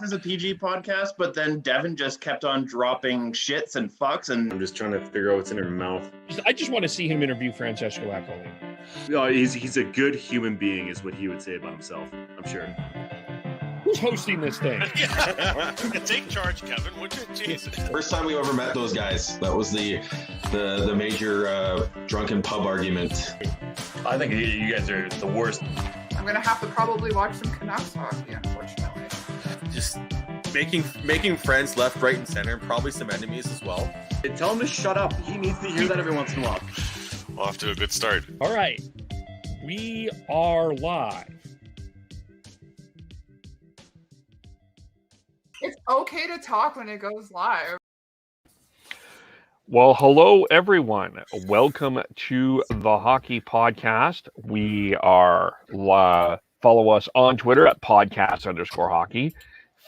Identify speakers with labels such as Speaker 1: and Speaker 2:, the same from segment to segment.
Speaker 1: as a PG podcast, but then Devin just kept on dropping shits and fucks, and
Speaker 2: I'm just trying to figure out what's in her mouth.
Speaker 3: I just want to see him interview Francesco Accoli.
Speaker 2: Oh, he's a good human being, is what he would say about himself, I'm sure.
Speaker 3: Who's hosting this thing?
Speaker 4: Take charge, Kevin, would you? Jesus.
Speaker 5: First time we ever met those guys. That was the major drunken pub argument.
Speaker 6: I think you guys are the worst.
Speaker 7: I'm going to have to probably watch some Canucks hockey, unfortunately.
Speaker 8: Just making friends left, right, and center, and probably some enemies as well.
Speaker 2: Tell him to shut up. He needs to hear that every once in a while.
Speaker 4: Off to a good start.
Speaker 3: All right. We are live.
Speaker 7: It's okay to talk when it goes live.
Speaker 3: Well, hello, everyone. Welcome to the Hockey Podcast. We are follow us on Twitter at podcast_hockey,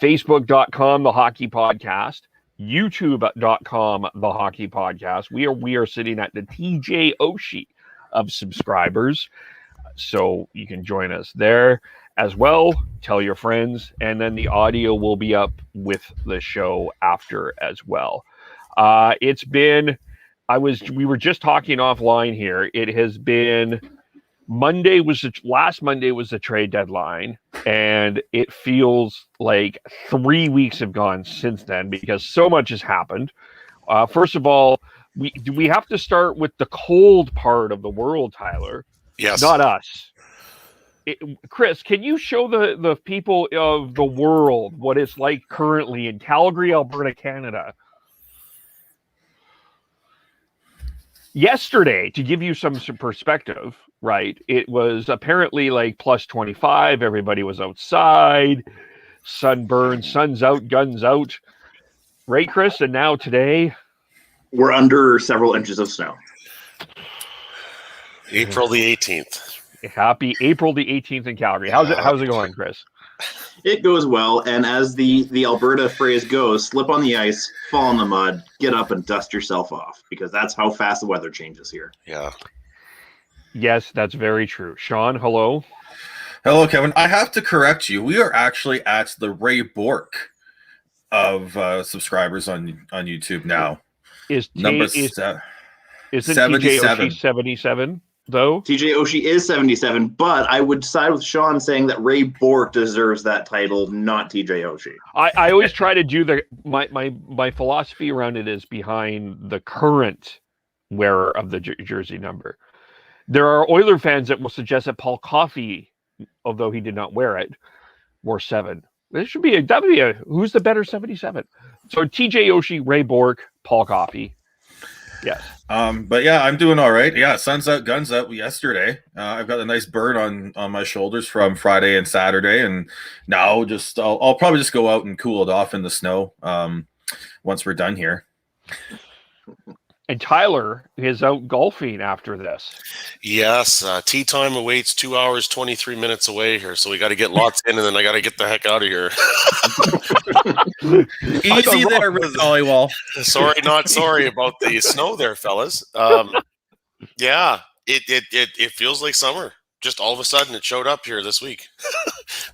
Speaker 3: Facebook.com, The Hockey Podcast, YouTube.com, The Hockey Podcast. We are sitting at the TJ Oshie of subscribers, so you can join us there as well. Tell your friends, and then the audio will be up with the show after as well. We were just talking offline here. It has been last Monday was the trade deadline, and it feels like 3 weeks have gone since then because so much has happened. First of all, we have to start with the cold part of the world, Tyler.
Speaker 4: Yes.
Speaker 3: Not us. Chris, can you show the people of the world what it's like currently in Calgary, Alberta, Canada? Yesterday, to give you some perspective, right, it was apparently like plus 25. Everybody was outside, sunburned, sun's out, guns out. Right, Chris? And now today,
Speaker 1: we're under several inches of snow.
Speaker 4: April the 18th.
Speaker 3: Happy April the 18th in Calgary. How's it going, Chris?
Speaker 1: It goes well, and as the Alberta phrase goes, slip on the ice, fall in the mud, get up and dust yourself off, because that's how fast the weather changes here.
Speaker 4: Yeah.
Speaker 3: Yes, that's very true. Sean, hello.
Speaker 8: Hello, Kevin. I have to correct you. We are actually at the Ray Bork of subscribers on YouTube now.
Speaker 3: Isn't TJ
Speaker 8: 77.
Speaker 3: Oshie 77? Though
Speaker 1: TJ Oshie is 77, but I would side with Sean saying that Ray Bork deserves that title, not TJ Oshie.
Speaker 3: I always try to do my philosophy around it is behind the current wearer of the jersey number. There are Oiler fans that will suggest that Paul Coffey, although he did not wear it, wore 7. That would be a who's the better 77? So TJ Oshie, Ray Bork, Paul Coffey. Yes.
Speaker 8: But yeah, I'm doing all right. Yeah, sun's out, guns out yesterday. I've got a nice burn on my shoulders from Friday and Saturday, and now I'll probably just go out and cool it off in the snow once we're done here.
Speaker 3: And Tyler is out golfing after this.
Speaker 4: Yes, tea time awaits 2 hours, 23 minutes away here, so we got to get lots in, and then I got to get the heck out of here.
Speaker 8: Easy there with volleyball.
Speaker 4: Sorry, not sorry about the snow there, fellas. Yeah, it feels like summer. Just all of a sudden, it showed up here this week.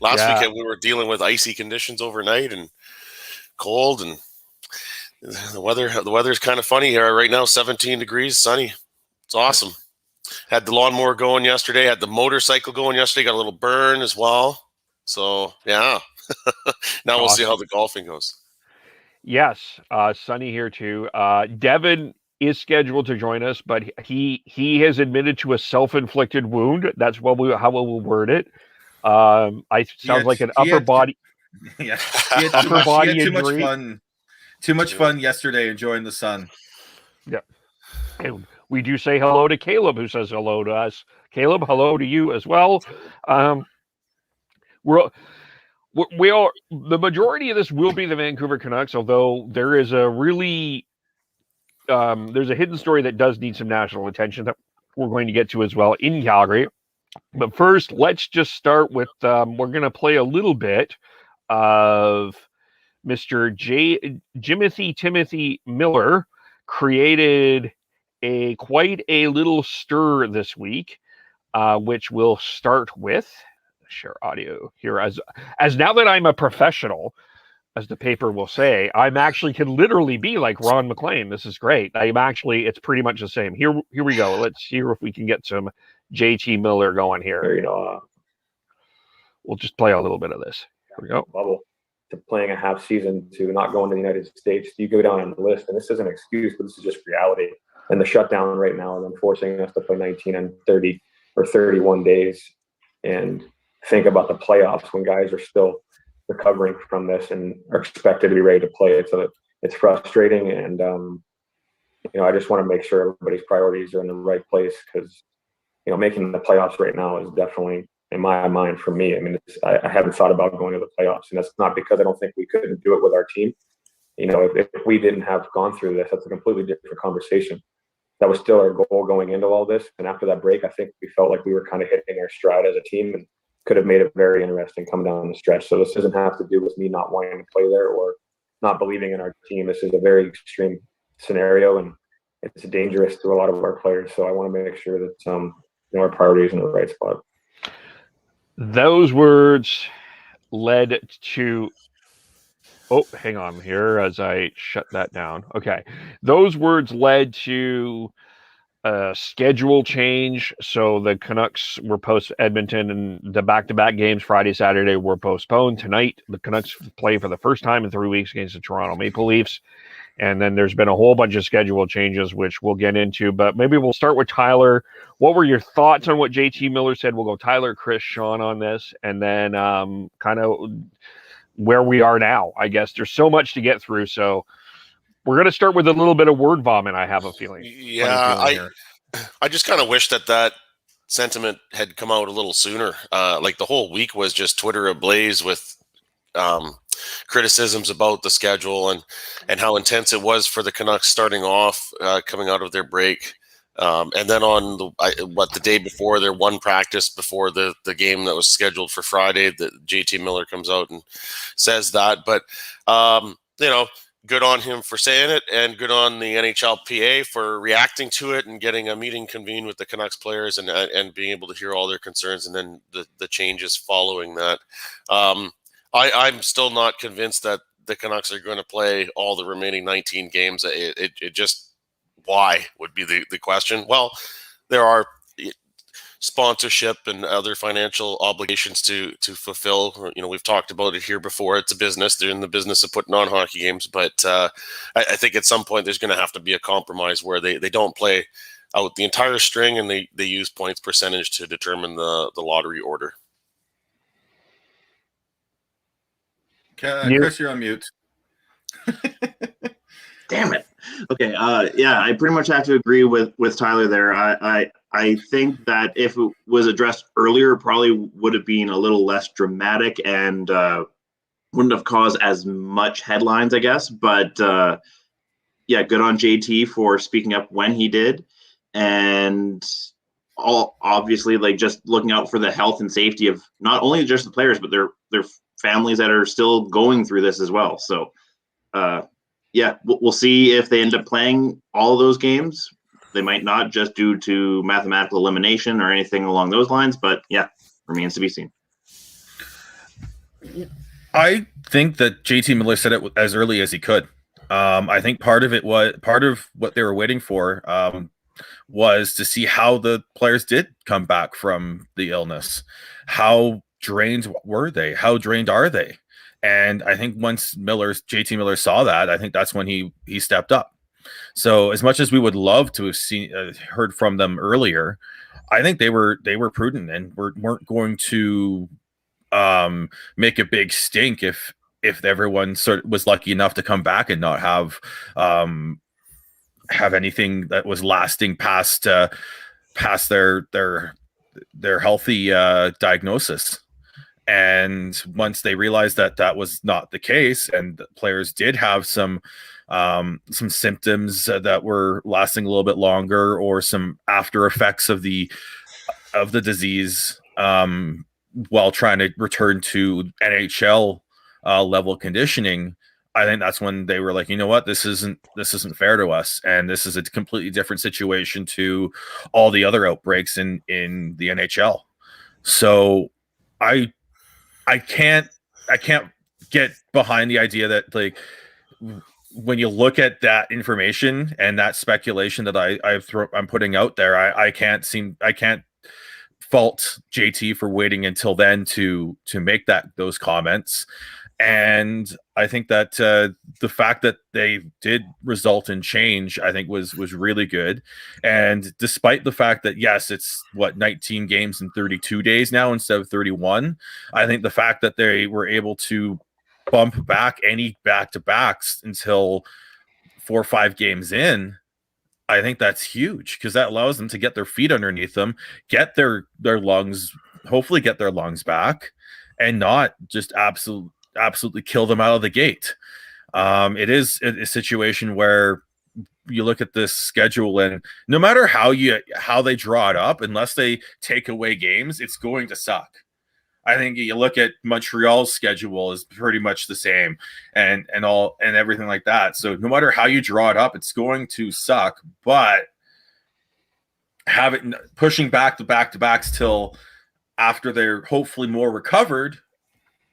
Speaker 4: Last weekend, we were dealing with icy conditions overnight and cold, and the weather's kind of funny here right now. 17 degrees, sunny. It's awesome. Had the lawnmower going yesterday. Had the motorcycle going yesterday. Got a little burn as well. So yeah. Now we'll see how the golfing goes.
Speaker 3: Yes, sunny here too. Devin is scheduled to join us, but he has admitted to a self-inflicted wound. That's how we'll word it. Sounds like an upper body.
Speaker 8: Yeah,
Speaker 3: upper body injury.
Speaker 8: Too much fun yesterday enjoying the sun.
Speaker 3: Yeah. And we do say hello to Caleb, who says hello to us. Caleb, hello to you as well. We are the majority of this will be the Vancouver Canucks, although there is a really there's a hidden story that does need some national attention that we're going to get to as well in Calgary. But first, let's just start with we're going to play a little bit of Mr. Timothy Miller created quite a little stir this week, which we'll start with. Share audio here as now that I'm a professional, as the paper will say, I'm actually can literally be like Ron McLean. This is great. It's pretty much the same. Here we go. Let's hear if we can get some JT Miller going here. We'll just play a little bit of this. Here we go.
Speaker 9: Bubble to playing a half season to not going to the United States. You go down on the list, and this is an excuse, but this is just reality. And the shutdown right now is forcing us to play 19 and 30 or 31 days and think about the playoffs when guys are still recovering from this and are expected to be ready to play it. So it's frustrating. And, I just want to make sure everybody's priorities are in the right place because, making the playoffs right now is definitely, in my mind, for me. I mean, I haven't thought about going to the playoffs, and that's not because I don't think we couldn't do it with our team. If we didn't have gone through this, that's a completely different conversation. That was still our goal going into all this. And after that break, I think we felt like we were kind of hitting our stride as a team and could have made it very interesting coming down the stretch. So this doesn't have to do with me not wanting to play there or not believing in our team. This is a very extreme scenario, and it's dangerous to a lot of our players. So I want to make sure that our priorities in the right spot.
Speaker 3: Those words led to hang on here as I shut that down. Okay. Those words led to a schedule change. So the Canucks were Edmonton, and the back-to-back games Friday, Saturday were postponed. Tonight, the Canucks play for the first time in 3 weeks against the Toronto Maple Leafs. And then there's been a whole bunch of schedule changes, which we'll get into. But maybe we'll start with Tyler. What were your thoughts on what JT Miller said? We'll go Tyler, Chris, Sean on this, and then kind of where we are now. I guess there's so much to get through. So we're going to start with a little bit of word vomit, I have a feeling.
Speaker 4: Yeah, I just kind of wish that sentiment had come out a little sooner. Like the whole week was just Twitter ablaze with criticisms about the schedule and how intense it was for the Canucks starting off, coming out of their break. And then on the day before, their one practice before the game that was scheduled for Friday, that JT Miller comes out and says that. But, good on him for saying it, and good on the NHLPA for reacting to it and getting a meeting convened with the Canucks players and being able to hear all their concerns and then the changes following that. I'm still not convinced that the Canucks are going to play all the remaining 19 games. It just, why would be the question. Well, there are sponsorship and other financial obligations to fulfill. We've talked about it here before. It's a business. They're in the business of putting on hockey games. But I think at some point there's going to have to be a compromise where they don't play out the entire string and they use points percentage to determine the lottery order.
Speaker 8: Chris, you're on mute.
Speaker 1: Damn it. Okay. I pretty much have to agree with Tyler there. I think that if it was addressed earlier, it probably would have been a little less dramatic and wouldn't have caused as much headlines, I guess. But good on JT for speaking up when he did, and all obviously like just looking out for the health and safety of not only just the players but their families that are still going through this as well. So we'll see if they end up playing all of those games. They might not, just due to mathematical elimination or anything along those lines, but remains to be seen.
Speaker 8: I think that JT Miller said it as early as he could. I think part of what they were waiting for was to see how the players did come back from the illness. How drained were they? How drained are they? And I think once JT Miller saw that, I think that's when he stepped up. So as much as we would love to have heard from them earlier, I think they were prudent and weren't going to make a big stink if everyone sort of was lucky enough to come back and not have anything that was lasting past their healthy diagnosis. And once they realized that was not the case, and the players did have some symptoms that were lasting a little bit longer, or some after effects of the disease while trying to return to NHL level conditioning, I think that's when they were like, you know what, this isn't fair to us, and this is a completely different situation to all the other outbreaks in the NHL. So I can't get behind the idea that like when you look at that information and that speculation that I'm putting out there, I can't fault JT for waiting until then to make those comments. And I think that the fact that they did result in change, I think was really good. And despite the fact that, yes, it's 19 games in 32 days now instead of 31, I think the fact that they were able to bump back any back-to-backs until 4 or 5 games in, I think that's huge, because that allows them to get their feet underneath them, get their lungs, hopefully get their lungs back, and not just absolutely kill them out of the gate. It is a situation where you look at this schedule, and no matter how they draw it up, unless they take away games, it's going to suck. I think you look at Montreal's schedule is pretty much the same, and everything like that. So no matter how you draw it up, it's going to suck. But pushing back the back-to-backs till after they're hopefully more recovered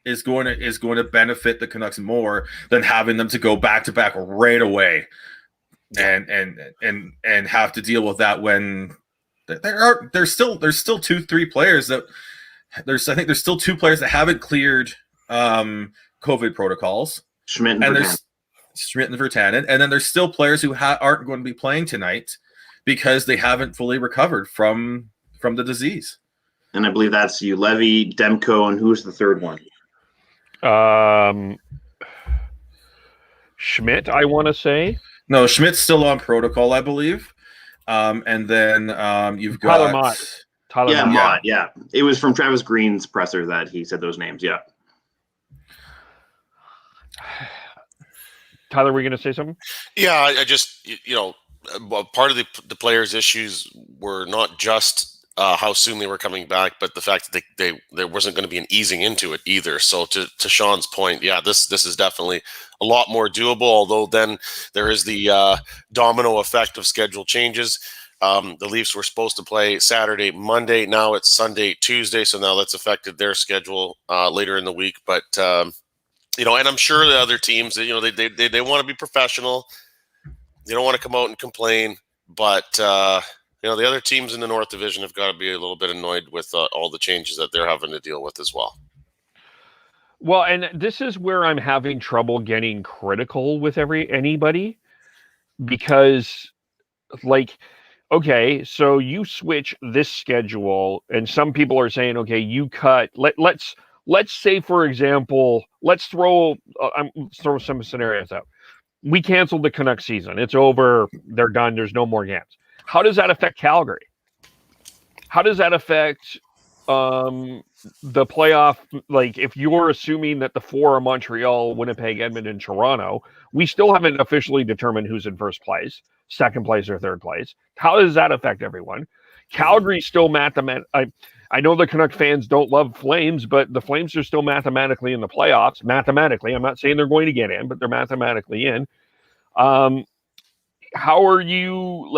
Speaker 8: is going to benefit the Canucks more than having them to go back-to-back right away and have to deal with that when there's still 2-3 players that. I think there's still 2 players that haven't cleared COVID protocols.
Speaker 1: Schmidt and
Speaker 8: Virtanen. And then there's still players who aren't going to be playing tonight because they haven't fully recovered from the disease.
Speaker 1: And I believe that's Levy, Demko, and who's the third one?
Speaker 3: Schmidt, I want to say.
Speaker 8: No, Schmidt's still on protocol, I believe. And then you've got
Speaker 3: Tyler Mott.
Speaker 1: Mott. Yeah, it was from Travis Green's presser that he said those names. Yeah.
Speaker 3: Tyler, were you going to say something?
Speaker 4: Yeah, I just part of the players' issues were not just how soon they were coming back, but the fact that there wasn't going to be an easing into it either. So to Sean's point, yeah, this is definitely a lot more doable. Although then there is the domino effect of schedule changes. The Leafs were supposed to play Saturday, Monday. Now it's Sunday, Tuesday. So now that's affected their schedule later in the week. But, and I'm sure the other teams, they want to be professional. They don't want to come out and complain. But, the other teams in the North Division have got to be a little bit annoyed with all the changes that they're having to deal with as well.
Speaker 3: Well, and this is where I'm having trouble getting critical with anybody because, okay, so you switch this schedule, and some people are saying, okay, you cut. Let's say, for example, let's throw some scenarios out. We canceled the Canucks season. It's over. They're done. There's no more games. How does that affect Calgary? How does that affect the playoff? Like, if you're assuming that the 4 are Montreal, Winnipeg, Edmonton, Toronto, we still haven't officially determined who's in first place, second place, or third place. How does that affect everyone? Calgary still I know the Canuck fans don't love Flames, but the Flames are still mathematically in the playoffs. Mathematically, I'm not saying they're going to get in, but they're mathematically in. How are you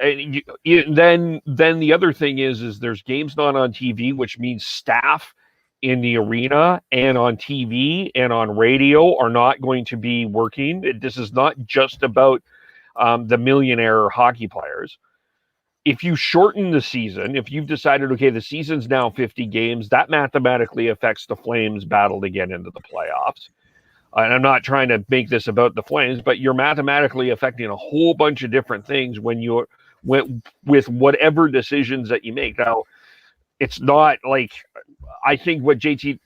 Speaker 3: then the other thing is there's games not on TV, which means staff in the arena and on TV and on radio are not going to be working. This is not just about the millionaire hockey players. If you shorten the season, if you've decided, okay, the season's now 50 games, that mathematically affects the Flames' battle to get into the playoffs. And I'm not trying to make this about the Flames, but you're mathematically affecting a whole bunch of different things when you're with whatever decisions that you make. Now, it's not like I think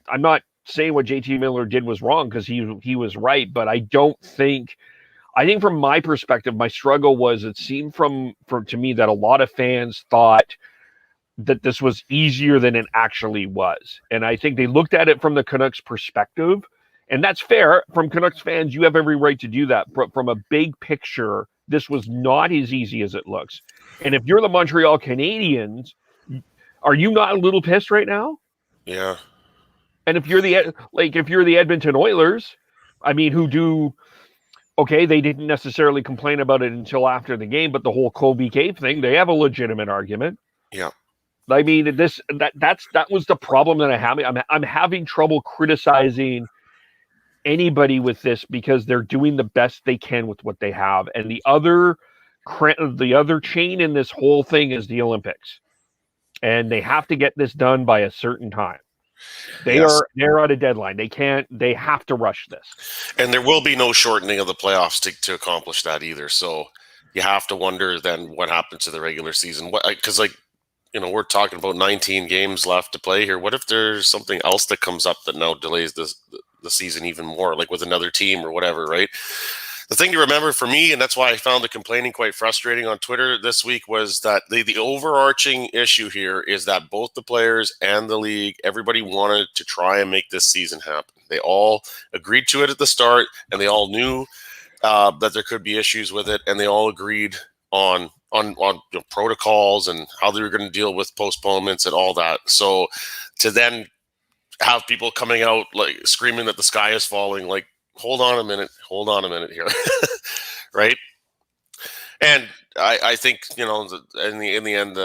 Speaker 3: I'm not saying what JT Miller did was wrong, because he was right, but I think from my perspective, my struggle was it seemed to me that a lot of fans thought that this was easier than it actually was. And I think they looked at it from the Canucks perspective, and that's fair. From Canucks fans, you have every right to do that. But from a big picture, this was not as easy as it looks. And if you're the Montreal Canadiens, are you not a little pissed right now?
Speaker 4: Yeah.
Speaker 3: And if you're the Edmonton Oilers, okay, they didn't necessarily complain about it until after the game, but the whole Colby Cave thing, they have a legitimate argument.
Speaker 4: Yeah.
Speaker 3: That was the problem that I'm having trouble criticizing anybody with this because they're doing the best they can with what they have. And the other chain in this whole thing is the Olympics. And they have to get this done by a certain time. They're at a deadline. They have to rush this.
Speaker 4: And there will be no shortening of the playoffs to accomplish that either. So you have to wonder then what happens to the regular season. Because we're talking about 19 games left to play here. What if there's something else that comes up that now delays the season even more, like with another team or whatever, right? The thing to remember for me, and that's why I found the complaining quite frustrating on Twitter this week, was that the overarching issue here is that both the players and the league, everybody wanted to try and make this season happen. They all agreed to it at the start, and they all knew that there could be issues with it, and they all agreed on protocols and how they were going to deal with postponements and all that. So to then have people coming out like screaming that the sky is falling, like, hold on a minute here. Right. And I think, in the end,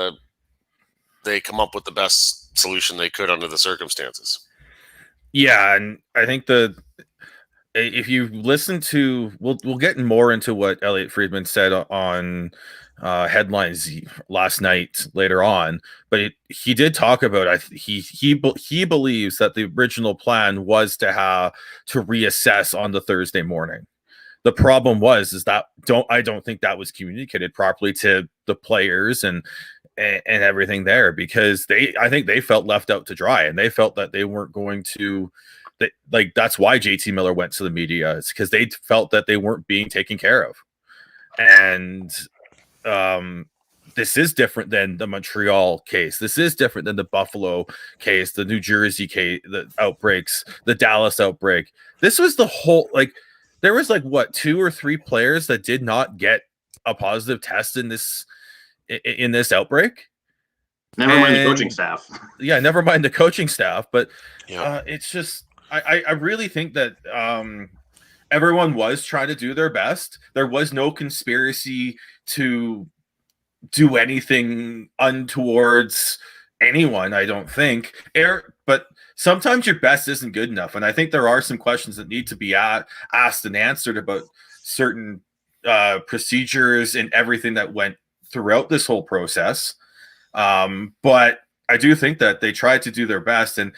Speaker 4: they come up with the best solution they could under the circumstances.
Speaker 8: Yeah. And I think if you listen to, we'll get more into what Elliot Friedman said on headlines last night later on, but he did talk about he believes that the original plan was to reassess on the Thursday morning. The problem is that I don't think that was communicated properly to the players and everything there, because I think they felt left out to dry, and they felt that they weren't going to. That's why JT Miller went to the media. It's because they felt that they weren't being taken care of, and this is different than the Montreal case. This is different than the Buffalo case, the New Jersey case, the outbreaks, the Dallas outbreak. This was the whole, there was 2 or 3 players that did not get a positive test in this outbreak.
Speaker 1: Never mind the coaching staff.
Speaker 8: Yeah, never mind the coaching staff. But it's just, I really think that everyone was trying to do their best. There was no conspiracy to do anything untowards anyone, I don't think. But sometimes your best isn't good enough. And I think there are some questions that need to be asked and answered about certain procedures and everything that went throughout this whole process. But I do think that they tried to do their best. And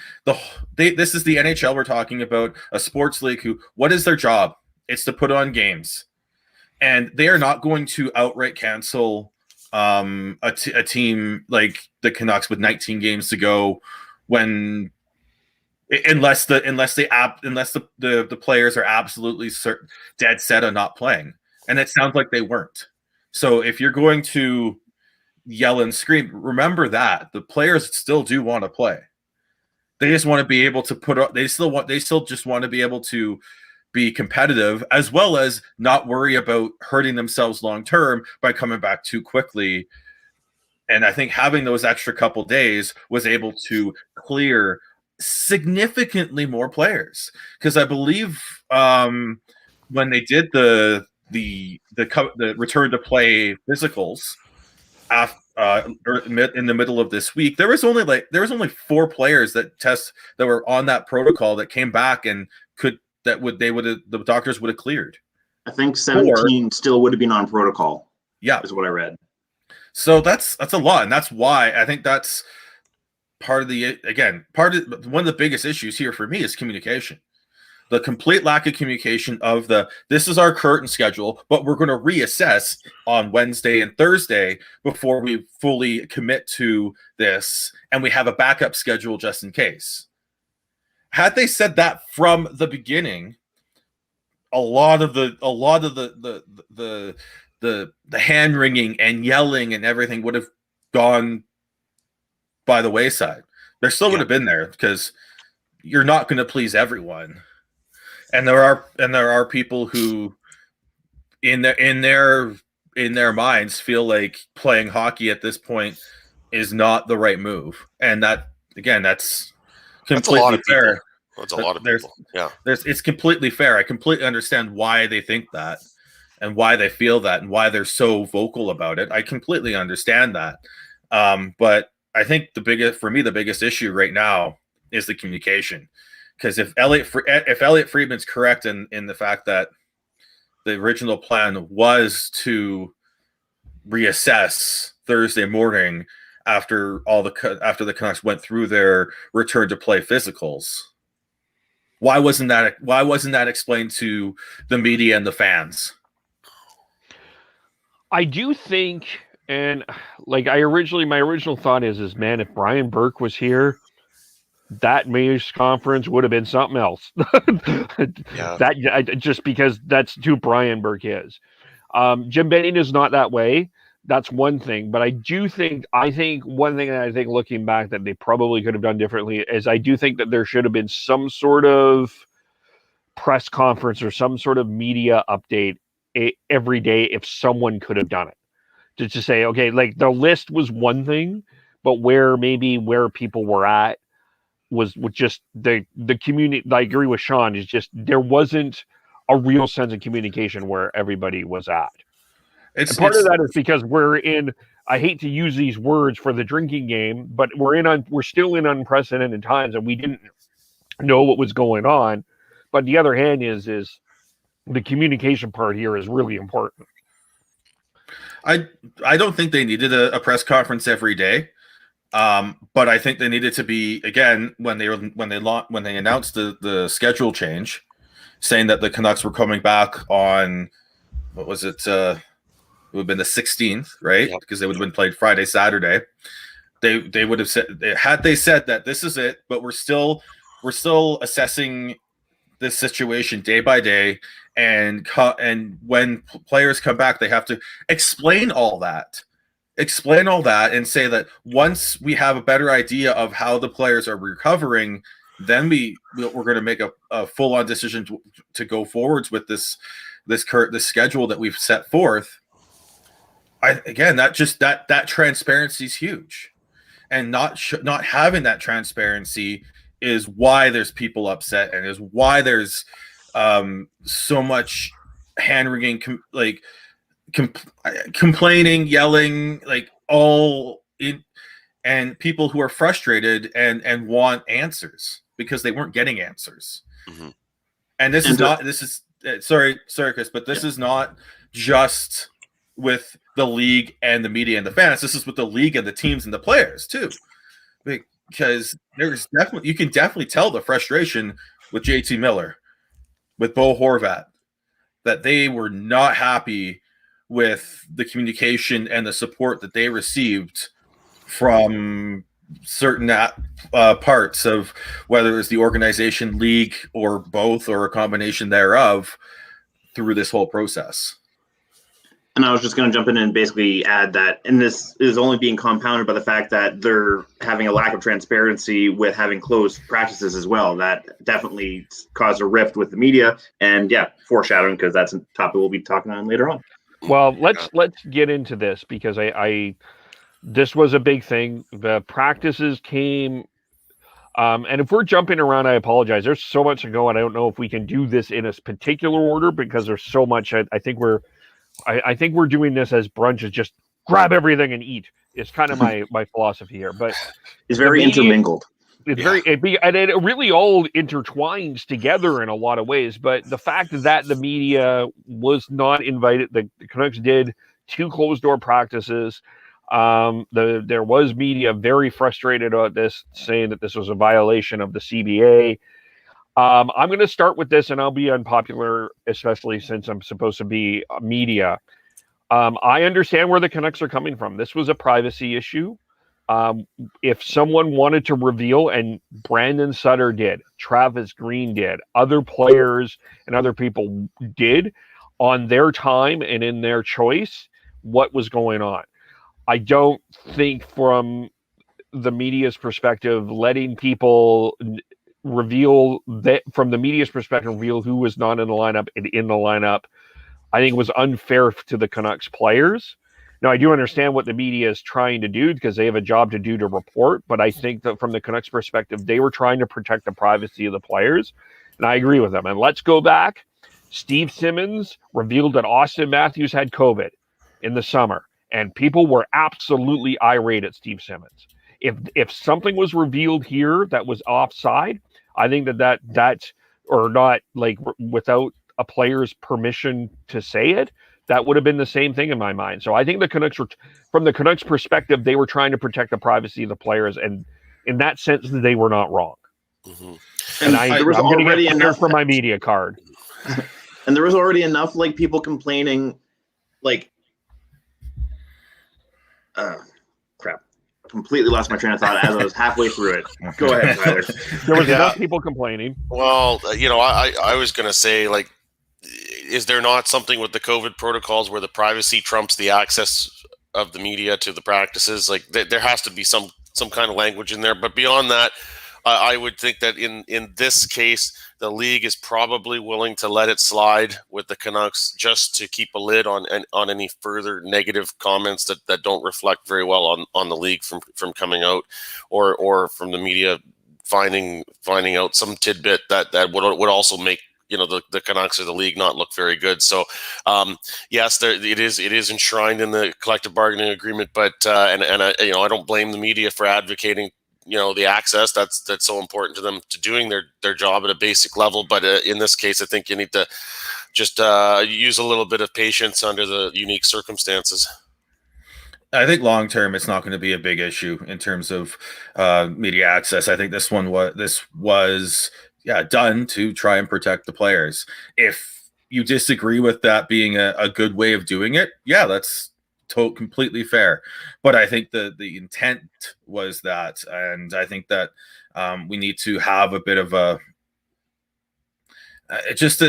Speaker 8: this is the NHL we're talking about, a sports league what is their job? It's to put on games. And they are not going to outright cancel a team like the Canucks with 19 games to go unless the players are absolutely dead set on not playing. And it sounds like they weren't. So if you're going to yell and scream, remember that the players still do want to play. They just want to be able to they still just want to be able to be competitive, as well as not worry about hurting themselves long term by coming back too quickly. And I think having those extra couple days was able to clear significantly more players, because I believe when they did the return to play physicals in the middle of this week, there was only 4 players that were on that protocol that came back and the doctors would have cleared.
Speaker 1: I think 17 still would have been on protocol.
Speaker 8: Yeah,
Speaker 1: is what I read.
Speaker 8: So that's a lot, and that's why I think that's one of the biggest issues here for me is communication. The complete lack of communication of this is our current schedule, but we're going to reassess on Wednesday and Thursday before we fully commit to this, and we have a backup schedule just in case. Had they said that from the beginning, a lot of the hand wringing and yelling and everything would have gone by the wayside. There still would have been there, because you're not going to please everyone, and there are people who in their minds feel like playing hockey at this point is not the right move, and that's completely fair.
Speaker 4: That's a lot of people. Yeah.
Speaker 8: It's completely fair. I completely understand why they think that and why they feel that and why they're so vocal about it. I completely understand that. But I think the biggest issue right now is the communication, because if Elliot Friedman's correct in the fact that the original plan was to reassess Thursday morning after the Canucks went through their return to play physicals, why wasn't that explained to the media and the fans?
Speaker 3: I do think, and like my original thought is man, if Brian Burke was here, that news conference would have been something else. Just because that's who Brian Burke is. Jim Benning is not that way. That's one thing, but I think one thing that I think looking back that they probably could have done differently is I do think that there should have been some sort of press conference or some sort of media update every day if someone could have done it. To say, okay, like the list was one thing, but where people were at was just the community. I agree with Sean, is just there wasn't a real sense of communication where everybody was at. Part of that is because we're in, I hate to use these words for the drinking game, but we're still in unprecedented times and we didn't know what was going on. But the other hand is the communication part here is really important.
Speaker 8: I don't think they needed a press conference every day. But I think they needed to be, again, when they announced the schedule change, saying that the Canucks were coming back on, what was it? It would have been the 16th, right?
Speaker 4: Yep.
Speaker 8: Because they would have been played Friday, Saturday. They would have said, had they said that this is it, but we're still assessing this situation day by day, and when players come back, they have to explain all that and say that once we have a better idea of how the players are recovering, then we're going to make a full-on decision to go forwards with this schedule that we've set forth. That transparency is huge, and not having that transparency is why there's people upset, and is why there's so much hand-wringing, complaining, yelling, and people who are frustrated and want answers because they weren't getting answers.
Speaker 4: Mm-hmm.
Speaker 8: And sorry, Chris, but this is not just with the league and the media and the fans. This is with the league and the teams and the players too, because you can definitely tell the frustration with JT Miller, with Bo Horvat, that they were not happy with the communication and the support that they received from certain parts of, whether it's the organization, league, or both, or a combination thereof, through this whole process.
Speaker 1: And I was just going to jump in and basically add that, and this is only being compounded by the fact that they're having a lack of transparency with having closed practices as well. That definitely caused a rift with the media, and foreshadowing, because that's a topic we'll be talking on later on.
Speaker 3: Well, let's get into this, because this was a big thing. The practices came, and if we're jumping around, I apologize. There's so much to go, and I don't know if we can do this in a particular order, because there's so much. I think we're doing this as brunch, is just grab everything and eat. It's kind of my philosophy here, but
Speaker 1: it's very intermingled.
Speaker 3: It's and it really all intertwines together in a lot of ways. But the fact that the media was not invited, the Canucks did 2 closed door practices. There was media very frustrated about this, saying that this was a violation of the CBA. I'm going to start with this, and I'll be unpopular, especially since I'm supposed to be media. I understand where the Canucks are coming from. This was a privacy issue. If someone wanted to reveal, and Brandon Sutter did, Travis Green did, other players and other people did, on their time and in their choice, what was going on. I don't think, from the media's perspective, letting people reveal that, from the media's perspective, reveal who was not in the lineup and in the lineup, I think was unfair to the Canucks players. Now, I do understand what the media is trying to do, because they have a job to do to report, but I think that from the Canucks perspective, they were trying to protect the privacy of the players, and I agree with them. And let's go back. Steve Simmons revealed that Austin Matthews had COVID in the summer, and people were absolutely irate at Steve Simmons. If something was revealed here that was offside, I think that or not like without a player's permission to say it, that would have been the same thing in my mind. So I think the Canucks were, from the Canucks perspective, they were trying to protect the privacy of the players, and in that sense, they were not wrong.
Speaker 4: Mm-hmm.
Speaker 3: And I'm going to get enough for my media card.
Speaker 1: And there was already enough like people complaining, like, crap. Completely lost my train of thought as I was halfway through it. Go ahead, Tyler.
Speaker 3: There was enough people complaining.
Speaker 4: Well, I was going to say, like, is there not something with the COVID protocols where the privacy trumps the access of the media to the practices? Like, there has to be some kind of language in there. But beyond that, I would think that in this case, the league is probably willing to let it slide with the Canucks just to keep a lid on any further negative comments that don't reflect very well on the league from coming out, or from the media finding out some tidbit that would also make the Canucks or the league not look very good. So yes, it is enshrined in the collective bargaining agreement, but and I don't blame the media for advocating the access that's so important to them to doing their job at a basic level. But in this case, I think you need to just use a little bit of patience under the unique circumstances.
Speaker 8: I think long term, it's not going to be a big issue in terms of media access. I think this was done to try and protect the players. If you disagree with that being a good way of doing it, that's completely fair. But I think the intent was that, and I think that we need to have a bit of a just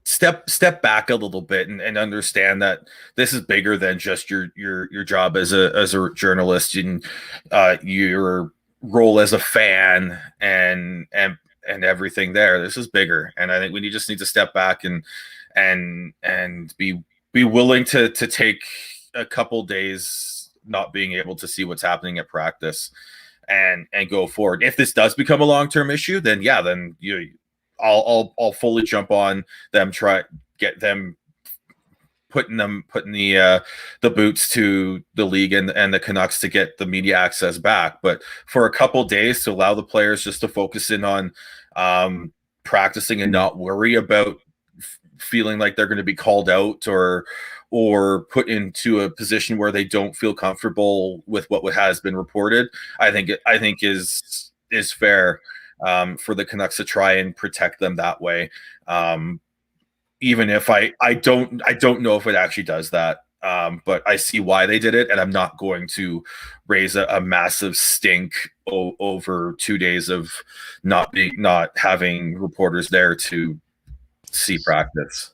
Speaker 8: step back a little bit and understand that this is bigger than just your job as a journalist and your role as a fan and everything there. This is bigger, and I think we just need to step back and be willing to take a couple days not being able to see what's happening at practice and go forward. If this does become a long-term issue, then I'll fully jump on them, get them putting the boots to the league and the Canucks to get the media access back. But for a couple days to allow the players just to focus in on practicing and not worry about feeling like they're going to be called out or put into a position where they don't feel comfortable with what has been reported, I think is fair for the Canucks to try and protect them that way. Even if I don't know if it actually does that, but I see why they did it, and I'm not going to raise a massive stink over 2 days of not having reporters there to see practice.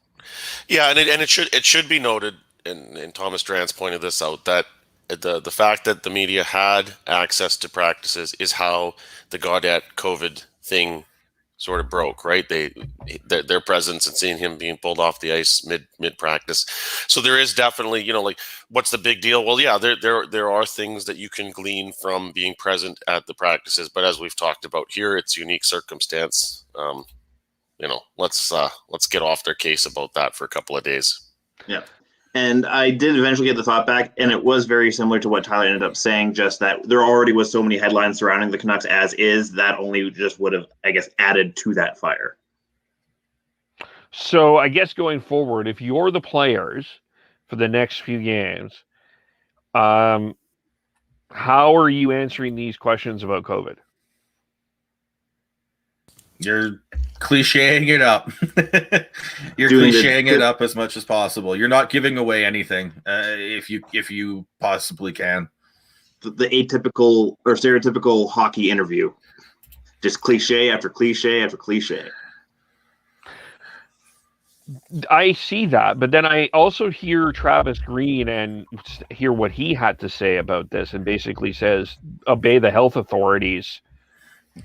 Speaker 4: Yeah, and it should be noted, and Thomas Drance pointed this out, that the fact that the media had access to practices is how the Gaudette COVID thing sort of broke, right? Their presence and seeing him being pulled off the ice mid practice. So there is definitely, like, what's the big deal? Well, yeah, there are things that you can glean from being present at the practices, but as we've talked about here, it's unique circumstance. Let's get off their case about that for a couple of days.
Speaker 1: Yeah. And I did eventually get the thought back, and it was very similar to what Tyler ended up saying, just that there already was so many headlines surrounding the Canucks as is, that only just would have, I guess, added to that fire.
Speaker 3: So I guess going forward, if you're the players for the next few games, how are you answering these questions about COVID?
Speaker 8: You're clicheing it up. You're clicheing it up as much as possible. You're not giving away anything if you possibly can.
Speaker 1: The atypical or stereotypical hockey interview. Just cliche after cliche after cliche.
Speaker 3: I see that, but then I also hear Travis Green and hear what he had to say about this, and basically says, obey the health authorities.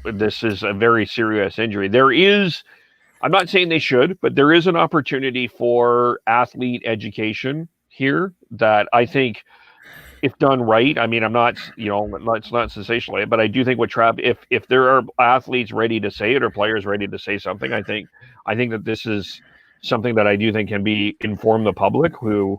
Speaker 3: This is a very serious injury. I'm not saying they should, but there is an opportunity for athlete education here that I think, if done right, I mean, I'm not, it's not sensational, but I do think if there are athletes ready to say it or players ready to say something, I think that this is something that I do think can inform the public who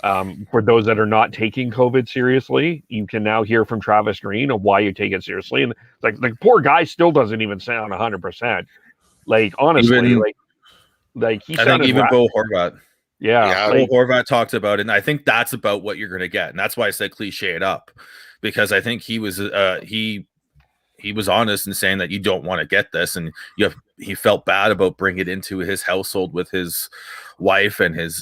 Speaker 3: For those that are not taking COVID seriously, you can now hear from Travis Green of why you take it seriously. And like the poor guy still doesn't even sound 100%. Like honestly,
Speaker 8: Even,
Speaker 3: he
Speaker 8: I think
Speaker 3: sounded
Speaker 8: even Bo Horvat.
Speaker 3: Yeah,
Speaker 8: Bo Horvat talked about it, and I think that's about what you're going to get, and that's why I said cliche it up, because I think he was honest in saying that you don't want to get this, and he felt bad about bringing it into his household with his wife and his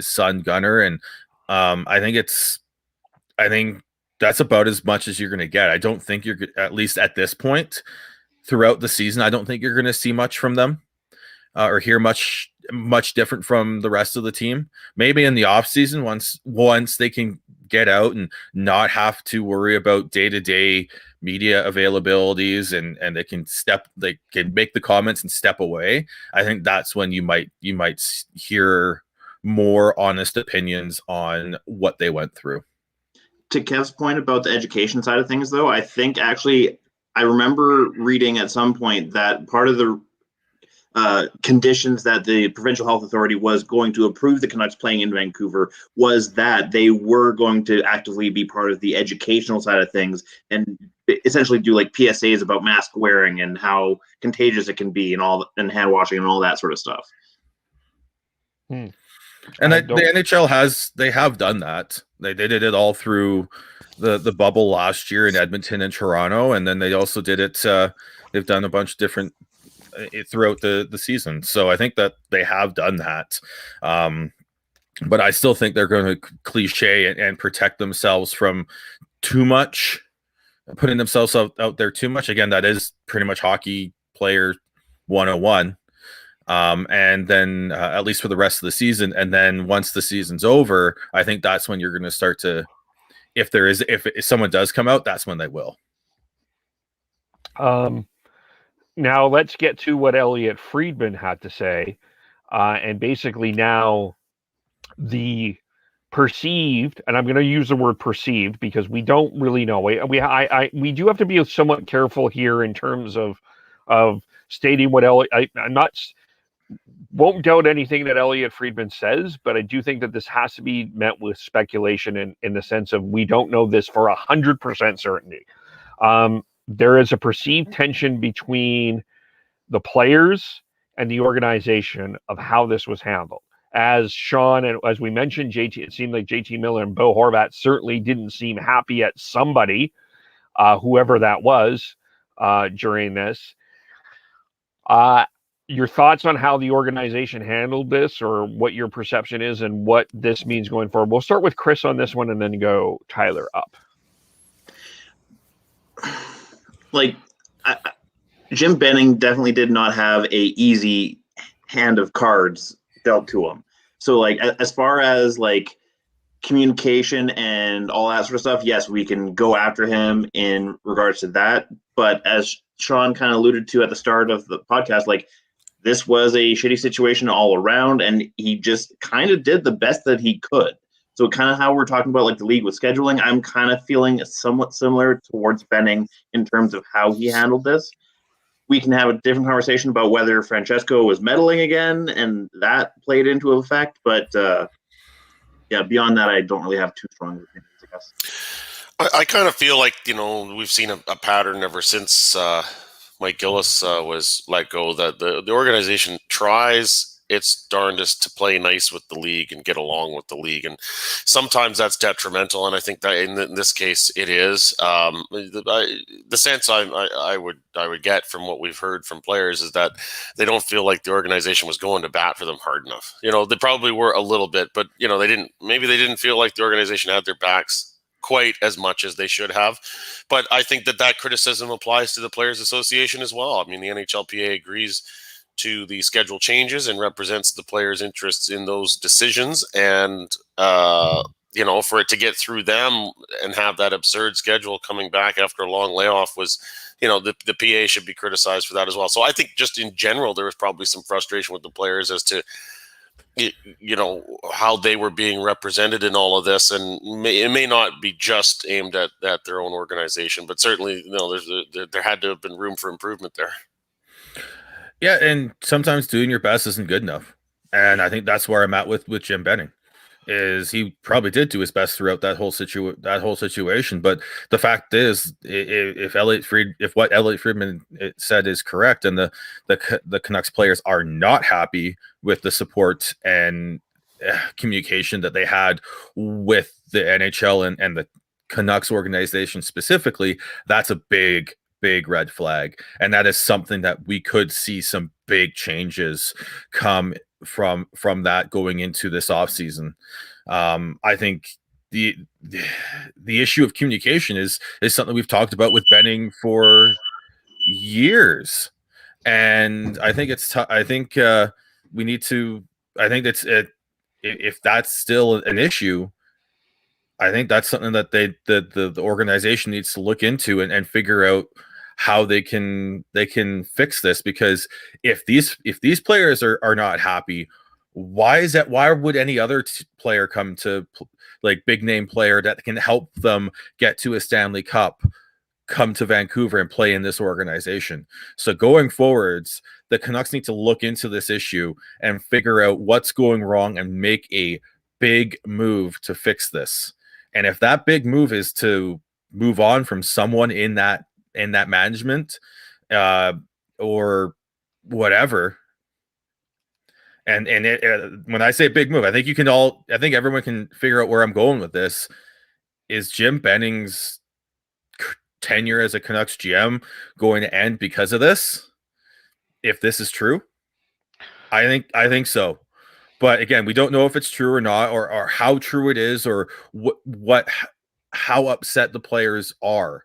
Speaker 8: son Gunnar, and I think that's about as much as you're going to get. I don't think you're, at least at this point throughout the season, I don't think you're going to see much from them or hear much different from the rest of the team. Maybe in the off season, once they can get out and not have to worry about day-to-day media availabilities, and they can make the comments and step away. I think that's when you might hear more honest opinions on what they went through.
Speaker 1: To Kev's point about the education side of things, though, I think actually I remember reading at some point that part of the conditions that the provincial health authority was going to approve the Canucks playing in Vancouver was that they were going to actively be part of the educational side of things and essentially do like PSAs about mask wearing and how contagious it can be and hand washing and all that sort of stuff.
Speaker 8: And the NHL have done that. They did it all through the bubble last year in Edmonton and Toronto, and then they also did it. They've done a bunch of different throughout the season. So I think that they have done that. But I still think they're going to cliche and protect themselves from too much, putting themselves out there too much. Again, that is pretty much hockey player 101. And then at least for the rest of the season. And then once the season's over, I think that's when you're going to start to, if someone does come out, that's when they will.
Speaker 3: Now let's get to what Elliot Friedman had to say. And basically now the perceived, and I'm going to use the word perceived because we don't really know. We do have to be somewhat careful here in terms of stating what won't doubt anything that Elliot Friedman says, but I do think that this has to be met with speculation in the sense of we don't know this for 100% certainty. There is a perceived tension between the players and the organization of how this was handled. As Sean and as we mentioned, it seemed like JT Miller and Bo Horvat certainly didn't seem happy at somebody, whoever that was, during this. Your thoughts on how the organization handled this, or what your perception is and what this means going forward? We'll start with Chris on this one and then go Tyler up.
Speaker 1: Jim Benning definitely did not have a easy hand of cards dealt to him. So as far as communication and all that sort of stuff, yes, we can go after him in regards to that. But as Sean kind of alluded to at the start of the podcast, this was a shitty situation all around, and he just kind of did the best that he could. So kind of how we're talking about the league with scheduling, I'm kind of feeling somewhat similar towards Benning in terms of how he handled this. We can have a different conversation about whether Francesco was meddling again, and that played into effect. But beyond that, I don't really have too strong opinions, I guess.
Speaker 4: I kind of feel like, we've seen a pattern ever since Mike Gillis was let go, that the organization tries its darndest to play nice with the league and get along with the league, and sometimes that's detrimental, and I think that in this case it is. The sense I would get from what we've heard from players is that they don't feel like the organization was going to bat for them hard enough. They probably were a little bit, but they didn't feel like the organization had their backs quite as much as they should have. But I think that criticism applies to the Players Association as well. I mean, the NHLPA agrees to the schedule changes and represents the players' interests in those decisions. And, for it to get through them and have that absurd schedule coming back after a long layoff was, the PA should be criticized for that as well. So I think just in general, there was probably some frustration with the players as to, how they were being represented in all of this. And it may not be just aimed at their own organization, but certainly, there had to have been room for improvement there.
Speaker 8: Yeah, and sometimes doing your best isn't good enough. And I think that's where I'm at with Jim Benning. is he probably did do his best throughout that whole situation. But the fact is, if what Elliot Friedman said is correct, and the Canucks players are not happy with the support and communication that they had with the NHL and the Canucks organization specifically, that's a big red flag, and that is something that we could see some big changes come from that going into this offseason. I think the issue of communication is something we've talked about with Benning for years, and I think we need to. I think if that's still an issue, I think that's something that the organization needs to look into and figure out how they can fix this, because if these players are not happy, why would any other player come to, like, big name player that can help them get to a Stanley Cup, come to Vancouver and play in this organization? So going forwards, the Canucks need to look into this issue and figure out what's going wrong and make a big move to fix this. And if that big move is to move on from someone in that management, or whatever. And when I say big move, I think everyone can figure out where I'm going with this. Is Jim Benning's tenure as a Canucks GM going to end because of this? If this is true, I think so. But again, we don't know if it's true or not, or how true it is, or how upset the players are.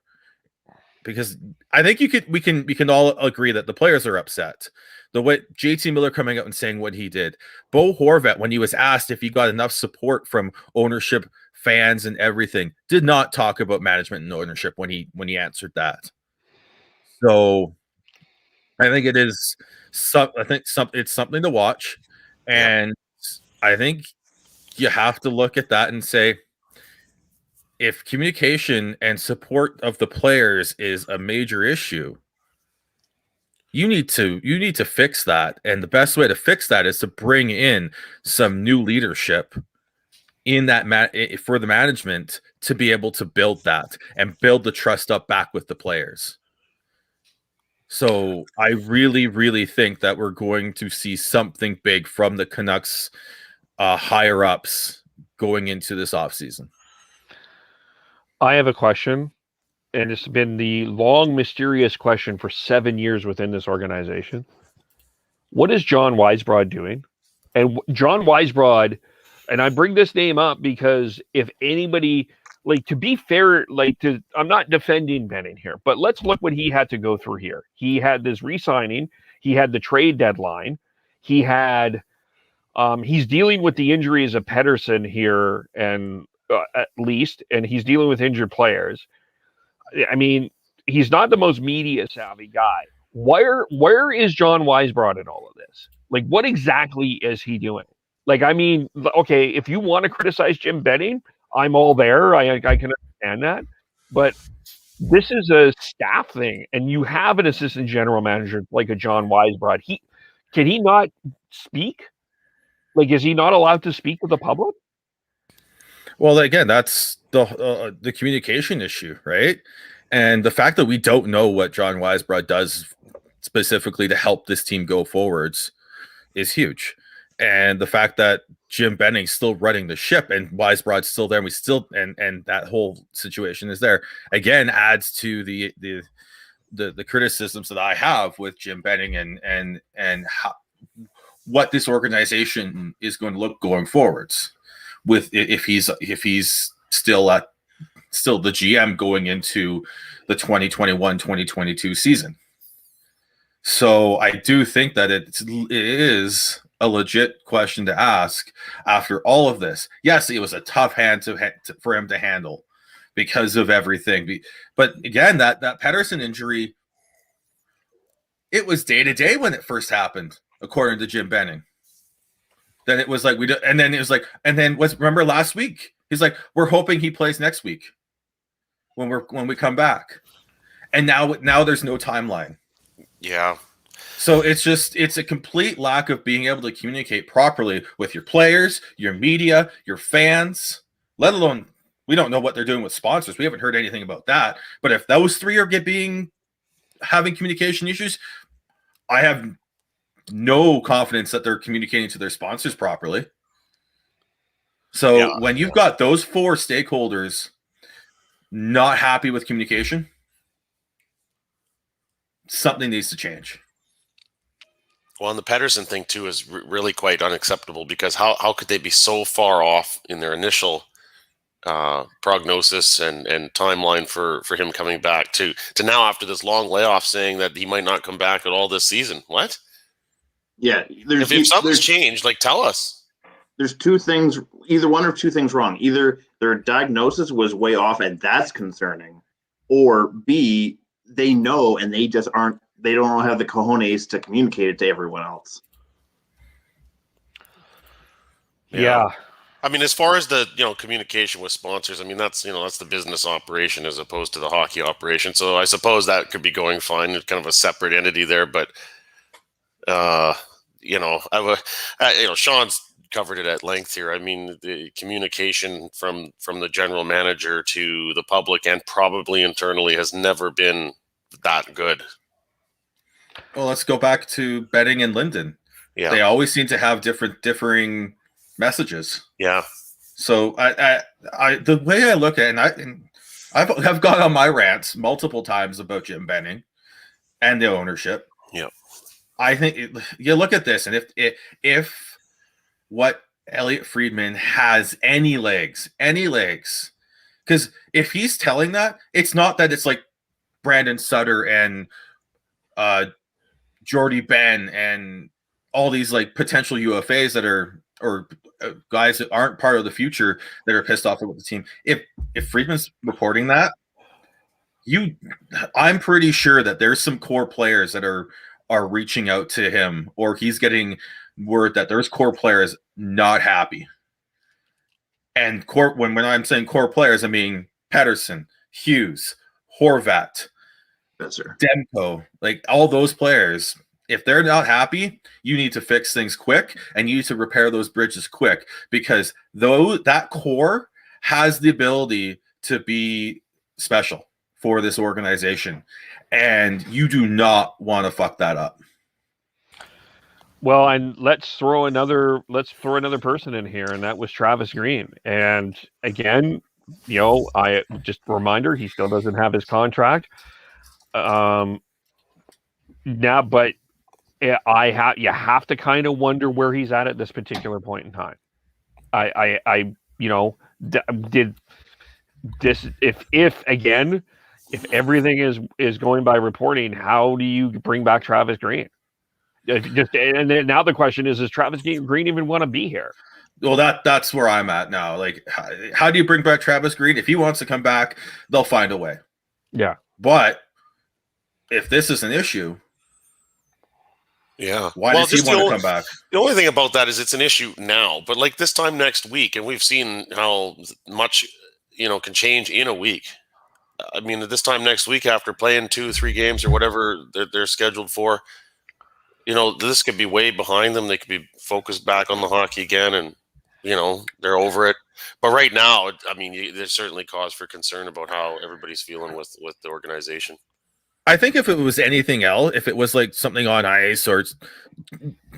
Speaker 8: Because I think we can all agree that the players are upset. The way JT Miller coming out and saying what he did, Bo Horvat, when he was asked if he got enough support from ownership, fans, and everything, did not talk about management and ownership when he answered that. So I think it's something to watch, and I think you have to look at that and say, if communication and support of the players is a major issue, you need to fix that. And the best way to fix that is to bring in some new leadership in that for the management to be able to build that and build the trust up back with the players. So I really, really think that we're going to see something big from the Canucks higher ups going into this offseason.
Speaker 3: I have a question, and it's been the long, mysterious question for 7 years within this organization. What is John Weisbrod doing? And John Weisbrod, and I bring this name up because if anybody, like, to be fair, I'm not defending Benning here, but let's look what he had to go through here. He had this re-signing. He had the trade deadline. He had, he's dealing with the injuries of Pettersson here, and at least, and he's dealing with injured players. I mean, he's not the most media savvy guy. Where is John Weisbrod in all of this? Like, what exactly is he doing? Like, I mean, okay, if you want to criticize Jim Benning, I'm all there. I can understand that. But this is a staff thing, and you have an assistant general manager like a John Weisbrod. Can he not speak? Like, is he not allowed to speak with the public?
Speaker 8: Well, again, that's the communication issue, right? And the fact that we don't know what John Weisbrod does specifically to help this team go forwards is huge. And the fact that Jim Benning's still running the ship and Weisbrod's still there, and that whole situation is there, again, adds to the criticisms that I have with Jim Benning and how, what this organization is going to look going forwards. With if he's still the GM going into the 2021-2022 season. So I do think that it is a legit question to ask after all of this. Yes, it was a tough hand for him to handle because of everything. But again, that Pettersson injury, it was day to day when it first happened, according to Jim Benning. Then it was like remember last week? He's like, we're hoping he plays next week when we come back. And now there's no timeline.
Speaker 4: Yeah.
Speaker 8: So it's a complete lack of being able to communicate properly with your players, your media, your fans, let alone we don't know what they're doing with sponsors. We haven't heard anything about that. But if those three are having communication issues, I have no confidence that they're communicating to their sponsors properly. So when you've got those four stakeholders not happy with communication, something needs to change.
Speaker 4: Well, and the Pedersen thing too is really quite unacceptable, because how could they be so far off in their initial prognosis and timeline for him coming back to now after this long layoff saying that he might not come back at all this season? What?
Speaker 1: Yeah,
Speaker 4: if something's changed, like, tell us.
Speaker 1: There's two things, either one or two things wrong. Either their diagnosis was way off and that's concerning, or B, they know and they just aren't. They don't have the cojones to communicate it to everyone else.
Speaker 3: Yeah.
Speaker 4: I mean, as far as the communication with sponsors, I mean that's the business operation as opposed to the hockey operation. So I suppose that could be going fine. It's kind of a separate entity there, but Sean's covered it at length here. I mean, the communication from the general manager to the public and probably internally has never been that good.
Speaker 8: Well, let's go back to Benning and Linden.
Speaker 4: Yeah,
Speaker 8: they always seem to have differing messages.
Speaker 4: Yeah.
Speaker 8: So I the way I look at it, and I've gone on my rants multiple times about Jim Benning and the ownership.
Speaker 4: Yeah.
Speaker 8: I think you look at this, and if what Elliot Friedman has any legs, because if he's telling that, it's not that it's like Brandon Sutter and Jordy Ben and all these like potential UFAs that are or guys that aren't part of the future that are pissed off with the team. If Friedman's reporting that, I'm pretty sure that there's some core players that are reaching out to him, or he's getting word that there's core players not happy. And when I'm saying core players, I mean Pedersen, Hughes, Horvat, Demko, like all those players. If they're not happy, you need to fix things quick, and you need to repair those bridges quick, because that core has the ability to be special for this organization, and you do not want to fuck that up.
Speaker 3: Well, and let's throw another person in here, and that was Travis Green. And again, I just a reminder, he still doesn't have his contract. Now, but you have to kind of wonder where he's at this particular point in time. Did this, if everything is going by reporting, how do you bring back Travis Green? And then now the question is, does Travis Green even want to be here?
Speaker 8: Well, that's where I'm at now. Like, how do you bring back Travis Green? If he wants to come back, they'll find a way.
Speaker 3: Yeah.
Speaker 8: But if this is an issue, why does he want to come back?
Speaker 4: The only thing about that is it's an issue now, but like this time next week, and we've seen how much can change in a week. I mean, at this time next week, after playing 2-3 games or whatever they're scheduled for, this could be way behind them. They could be focused back on the hockey again, and they're over it. But right now, I mean, there's certainly cause for concern about how everybody's feeling with the organization.
Speaker 8: I think if it was anything else, if it was like something on ice or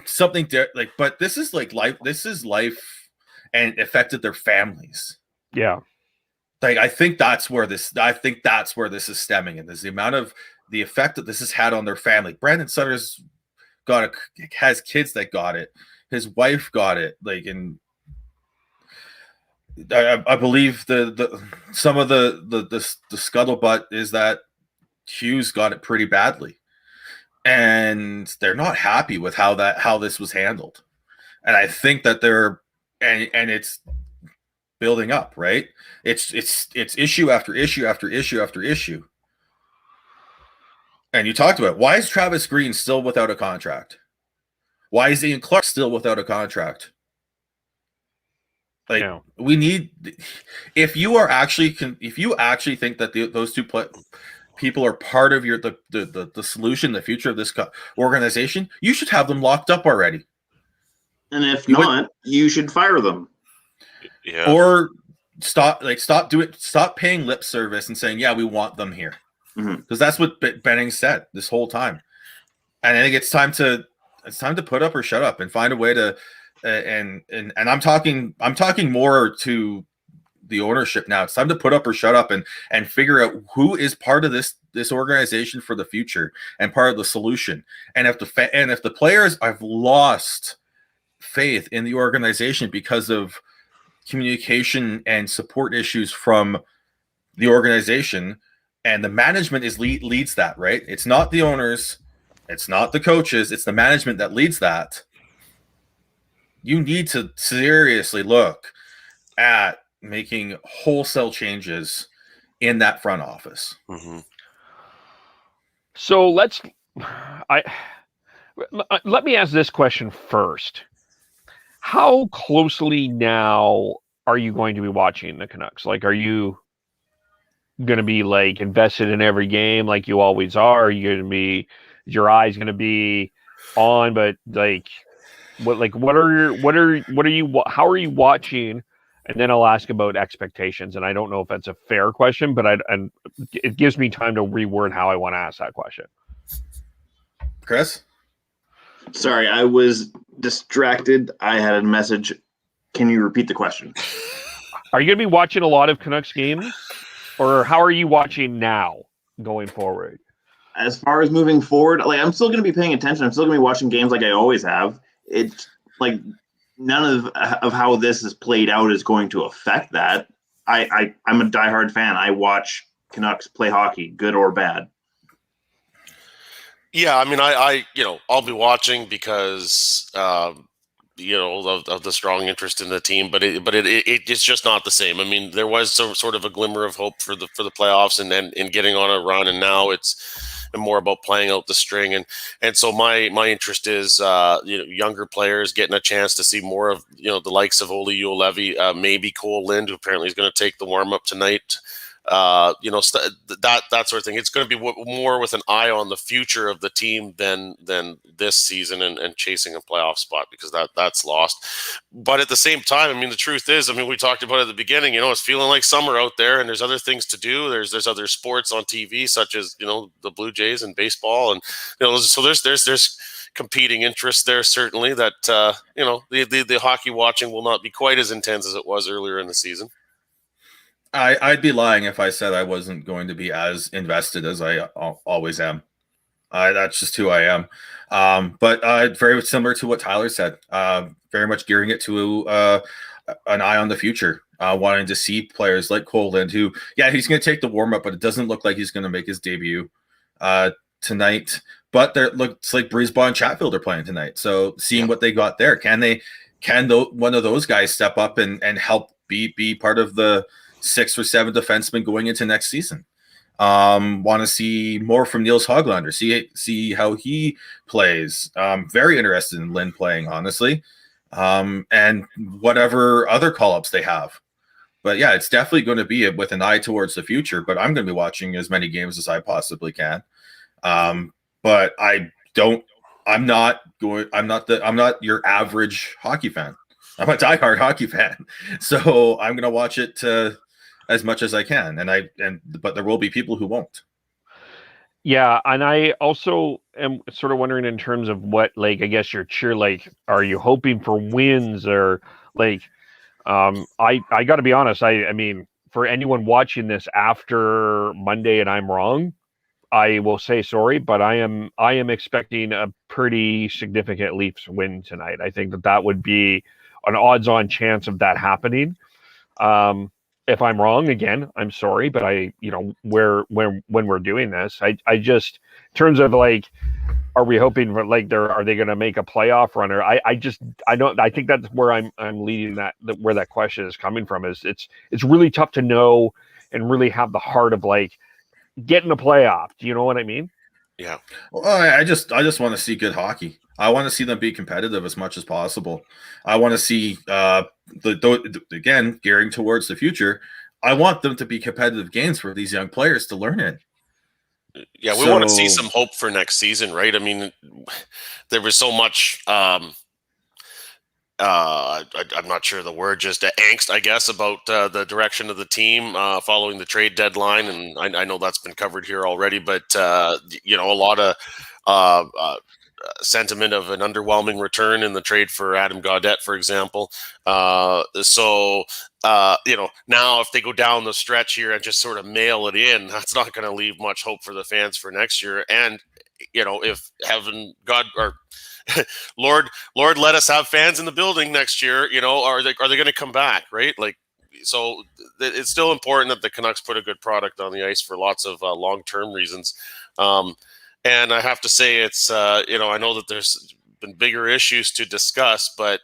Speaker 8: something but this is like life. This is life, and affected their families.
Speaker 3: Yeah.
Speaker 8: Like, I think that's where this is stemming, and there's the effect that this has had on their family. Brandon Sutter's has kids that got it. His wife got it. Like, and I believe some of the scuttlebutt is that Hughes got it pretty badly, and they're not happy with how this was handled. And I think that and it's building up, right? It's issue after issue after issue after issue. And you talked about, why is Travis Green still without a contract? Why is Ian Clark still without a contract? Like, we need, if you actually think that those two people are part of the solution, the future of this organization, you should have them locked up already.
Speaker 1: And if not, you should fire them.
Speaker 4: Yeah.
Speaker 8: Or stop paying lip service and saying, yeah, we want them here. Because that's what Benning said this whole time. And I think it's time to put up or shut up and find a way to and I'm talking more to the ownership now. It's time to put up or shut up and figure out who is part of this organization for the future and part of the solution. And if the players have lost faith in the organization because of communication and support issues from the organization, and the management leads that, right? It's not the owners, it's not the coaches, it's the management that leads that. You need to seriously look at making wholesale changes in that front office.
Speaker 4: Mm-hmm.
Speaker 3: So let me ask this question first. How closely now are you going to be watching the Canucks? Like, are you going to be like invested in every game like you always are? Are you going to be, your eyes going to be on, but like, how are you watching? And then I'll ask about expectations. And I don't know if that's a fair question, but it gives me time to reword how I want to ask that question.
Speaker 8: Chris?
Speaker 1: Sorry, I was distracted. I had a message. Can you repeat the question?
Speaker 3: Are you going to be watching a lot of Canucks games? Or how are you watching now going forward?
Speaker 1: As far as moving forward, like, I'm still going to be paying attention. I'm still going to be watching games like I always have. It's like none of how this is played out is going to affect that. I'm a diehard fan. I watch Canucks play hockey, good or bad.
Speaker 4: Yeah, I mean, I'll be watching because of the strong interest in the team, but it's just not the same. I mean, there was sort of a glimmer of hope for the playoffs and then in getting on a run, and now it's more about playing out the string. And so my interest is younger players getting a chance to see more of the likes of Olli Juolevi, maybe Cole Lind, who apparently is going to take the warm up tonight. That sort of thing. It's going to be more with an eye on the future of the team than this season and chasing a playoff spot, because that's lost. But at the same time, I mean, the truth is, I mean, we talked about it at the beginning, it's feeling like summer out there, and there's other things to do. There's other sports on TV, such as, the Blue Jays and baseball. And, so there's competing interests there, certainly, that, the hockey watching will not be quite as intense as it was earlier in the season.
Speaker 8: I'd be lying if I said I wasn't going to be as invested as I always am. That's just who I am. But very similar to what Tyler said, very much gearing it to an eye on the future, wanting to see players like Cole Lind, who, he's going to take the warm-up, but it doesn't look like he's going to make his debut tonight. But there looks like Brisebois and Chatfield are playing tonight. So seeing what they got there, can one of those guys step up and help be part of the 6 or 7 defensemen going into next season? Want to see more from Niels Höglander, see how he plays. Very interested in Lind playing, honestly, and whatever other call-ups they have. But it's definitely going to be with an eye towards the future. But I'm going to be watching as many games as I possibly can. But I'm not your average hockey fan. I'm a diehard hockey fan, so I'm going to watch it as much as I can, but there will be people who won't.
Speaker 3: Yeah, and I also am sort of wondering in terms of what, like, I guess you're are you hoping for wins, or like, I got to be honest. I mean, for anyone watching this after Monday and I'm wrong, I will say sorry, but I am expecting a pretty significant Leafs win tonight. I think that would be an odds-on chance of that happening. If I'm wrong, again, I'm sorry, but when we're doing this, I just, in terms of like, are we hoping for, like, are they going to make a playoff run? Or I think that's where I'm leading where that question is coming from. Is it's really tough to know and really have the heart of like getting a playoff. Do you know what I mean?
Speaker 4: Yeah.
Speaker 8: Well, I just want to see good hockey. I want to see them be competitive as much as possible. I want to see again, gearing towards the future. I want them to be competitive games for these young players to learn in.
Speaker 4: Yeah, we want to see some hope for next season, right? I mean, there was so much. I'm not sure the word, just angst, I guess, about the direction of the team following the trade deadline, and I know that's been covered here already. But a lot of sentiment of an underwhelming return in the trade for Adam Gaudette, for example. Now if they go down the stretch here and just sort of mail it in, that's not going to leave much hope for the fans for next year. And, if heaven, God, or Lord, let us have fans in the building next year, are they going to come back, right? So it's still important that the Canucks put a good product on the ice for lots of long-term reasons. And I have to say it's, I know that there's been bigger issues to discuss, but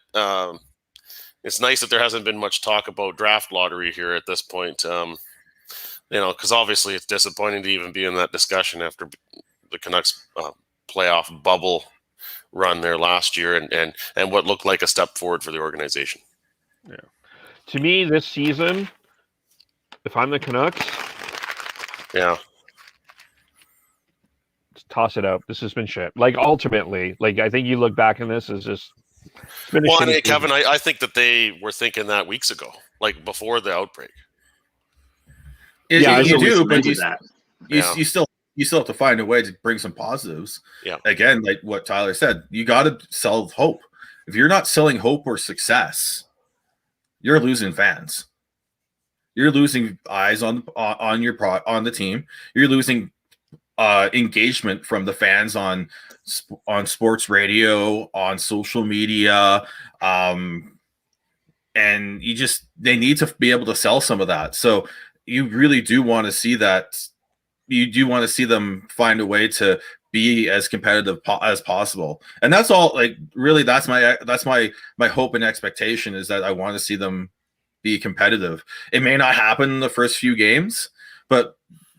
Speaker 4: it's nice that there hasn't been much talk about draft lottery here at this point. Because obviously it's disappointing to even be in that discussion after the Canucks playoff bubble run there last year and what looked like a step forward for the organization.
Speaker 3: Yeah. To me, this season, if I'm the Canucks,
Speaker 4: yeah.
Speaker 3: Toss it out. This has been shit. Ultimately, I think you look back in this as just.
Speaker 4: Well, Kevin, I think that they were thinking that weeks ago, before the outbreak.
Speaker 8: You do, but you still have to find a way to bring some positives.
Speaker 4: Yeah.
Speaker 8: Again, like what Tyler said, you got to sell hope. If you're not selling hope or success, you're losing fans. You're losing eyes on the team. You're losing engagement from the fans on sports radio, on social media, and they need to be able to sell some of that. So you really do want to see that. You do want to see them find a way to be as competitive as possible, and that's all. Really, that's my hope and expectation is that I want to see them be competitive. It may not happen in the first few games, but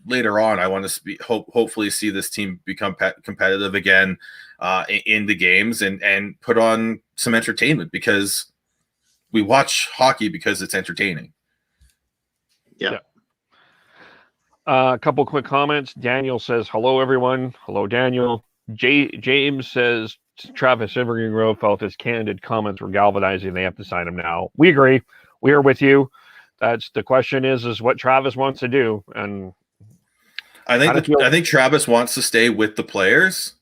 Speaker 8: later on, I want to hopefully see this team become competitive again in the games and put on some entertainment, because we watch hockey because it's entertaining.
Speaker 1: Yeah.
Speaker 3: A couple quick comments. Daniel says, hello, everyone. Hello, Daniel. James says, Travis Evergreen felt his candid comments were galvanizing. They have to sign him now. We agree. We are with you. That's the question is what Travis wants to do. And
Speaker 8: I think Travis wants to stay with the players.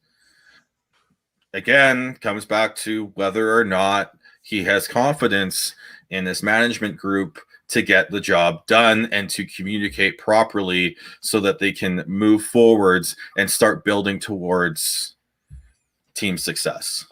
Speaker 8: Again, comes back to whether or not he has confidence in his management group to get the job done and to communicate properly so that they can move forwards and start building towards team success.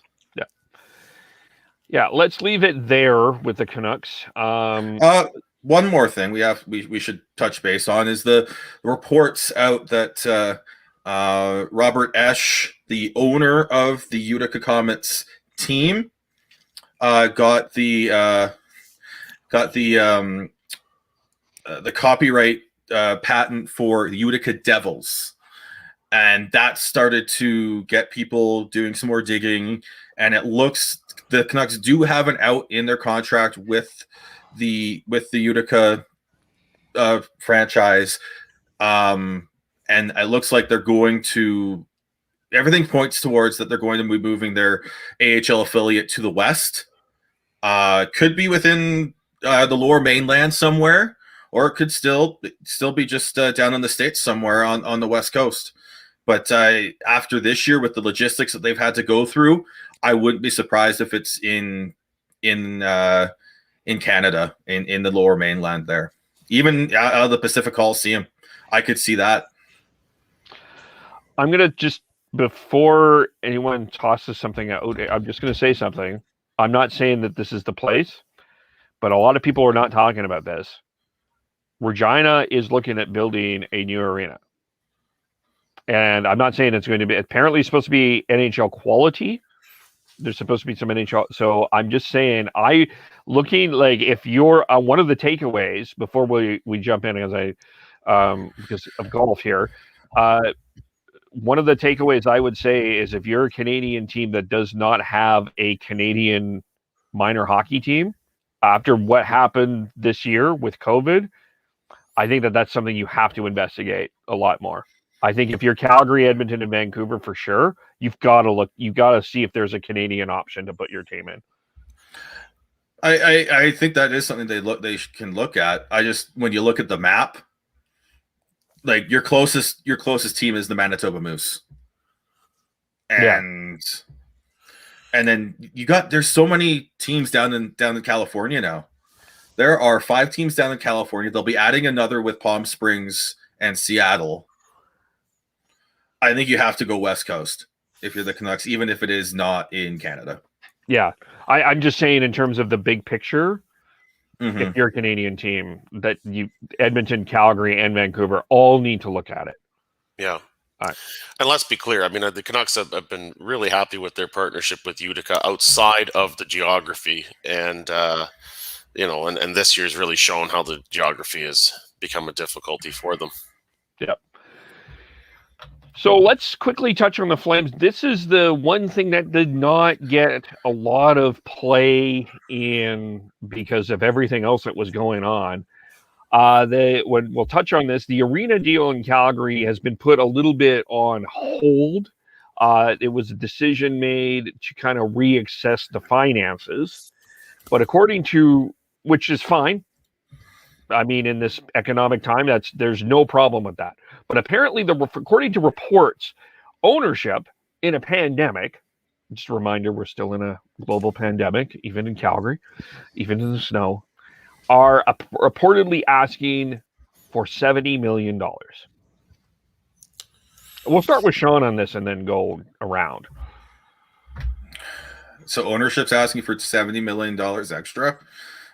Speaker 3: Yeah, let's leave it there with the Canucks.
Speaker 8: One more thing we should touch base on is the reports out that Robert Esch, the owner of the Utica Comets team, got the copyright patent for the Utica Devils, and that started to get people doing some more digging. And it looks the Canucks do have an out in their contract with the Utica franchise, and it looks like they're going to. Everything points towards that they're going to be moving their AHL affiliate to the West. Could be within the Lower Mainland somewhere, or it could still be just down in the States somewhere on the West Coast. But after this year, with the logistics that they've had to go through, I wouldn't be surprised if it's in Canada, in the Lower Mainland there, even out of the Pacific Coliseum. I could see that.
Speaker 3: I'm gonna just, before anyone tosses something out, I'm just gonna say something. I'm not saying that this is the place, but a lot of people are not talking about this. Regina is looking at building a new arena. And I'm not saying it's going to be, apparently it's supposed to be NHL quality. There's supposed to be some NHL. So I'm just saying, if you're one of the takeaways before we jump in, because of golf here, one of the takeaways I would say is if you're a Canadian team that does not have a Canadian minor hockey team, after what happened this year with COVID, I think that that's something you have to investigate a lot more. I think if you're Calgary, Edmonton, and Vancouver for sure, you've got to look. You've got to see if there's a Canadian option to put your team in.
Speaker 8: I think that is something they can look at. I just, when you look at the map, like your closest team is the Manitoba Moose, and then there's so many teams down in California now. There are 5 teams down in California. They'll be adding another with Palm Springs and Seattle. I think you have to go West Coast if you're the Canucks, even if it is not in Canada.
Speaker 3: Yeah, I'm just saying in terms of the big picture, if you're a Canadian team, that Edmonton, Calgary, and Vancouver all need to look at it.
Speaker 4: Yeah. And let's be clear. I mean, the Canucks have been really happy with their partnership with Utica outside of the geography. And, and this year's really shown how the geography has become a difficulty for them.
Speaker 3: Yep. So let's quickly touch on the Flames. This is the one thing that did not get a lot of play in because of everything else that was going on. We'll touch on this. The arena deal in Calgary has been put a little bit on hold. It was a decision made to kind of reassess the finances, but which is fine. I mean, in this economic time, there's no problem with that. But apparently, according to reports, ownership in a pandemic, just a reminder, we're still in a global pandemic, even in Calgary, even in the snow, are reportedly asking for $70 million. We'll start with Sean on this and then go around.
Speaker 8: So ownership's asking for $70 million extra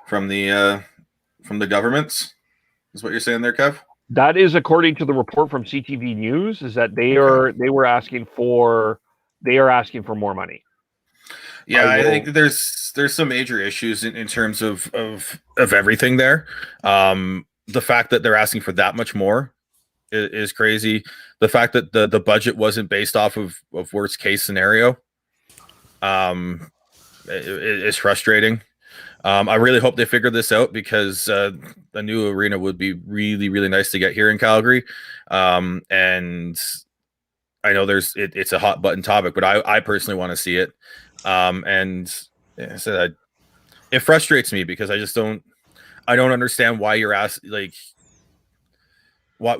Speaker 8: from the governments, is what you're saying there, Kev?
Speaker 3: That is according to the report from CTV News, is that they are asking for more money.
Speaker 8: Yeah, I think there's some major issues in terms of everything there. The fact that they're asking for that much more is crazy. The fact that the budget wasn't based off of worst case scenario is frustrating. I really hope they figure this out because a new arena would be really, really nice to get here in Calgary. And I know it's a hot button topic, but I personally want to see it. And I said, it frustrates me because I don't understand why you're asked, like, what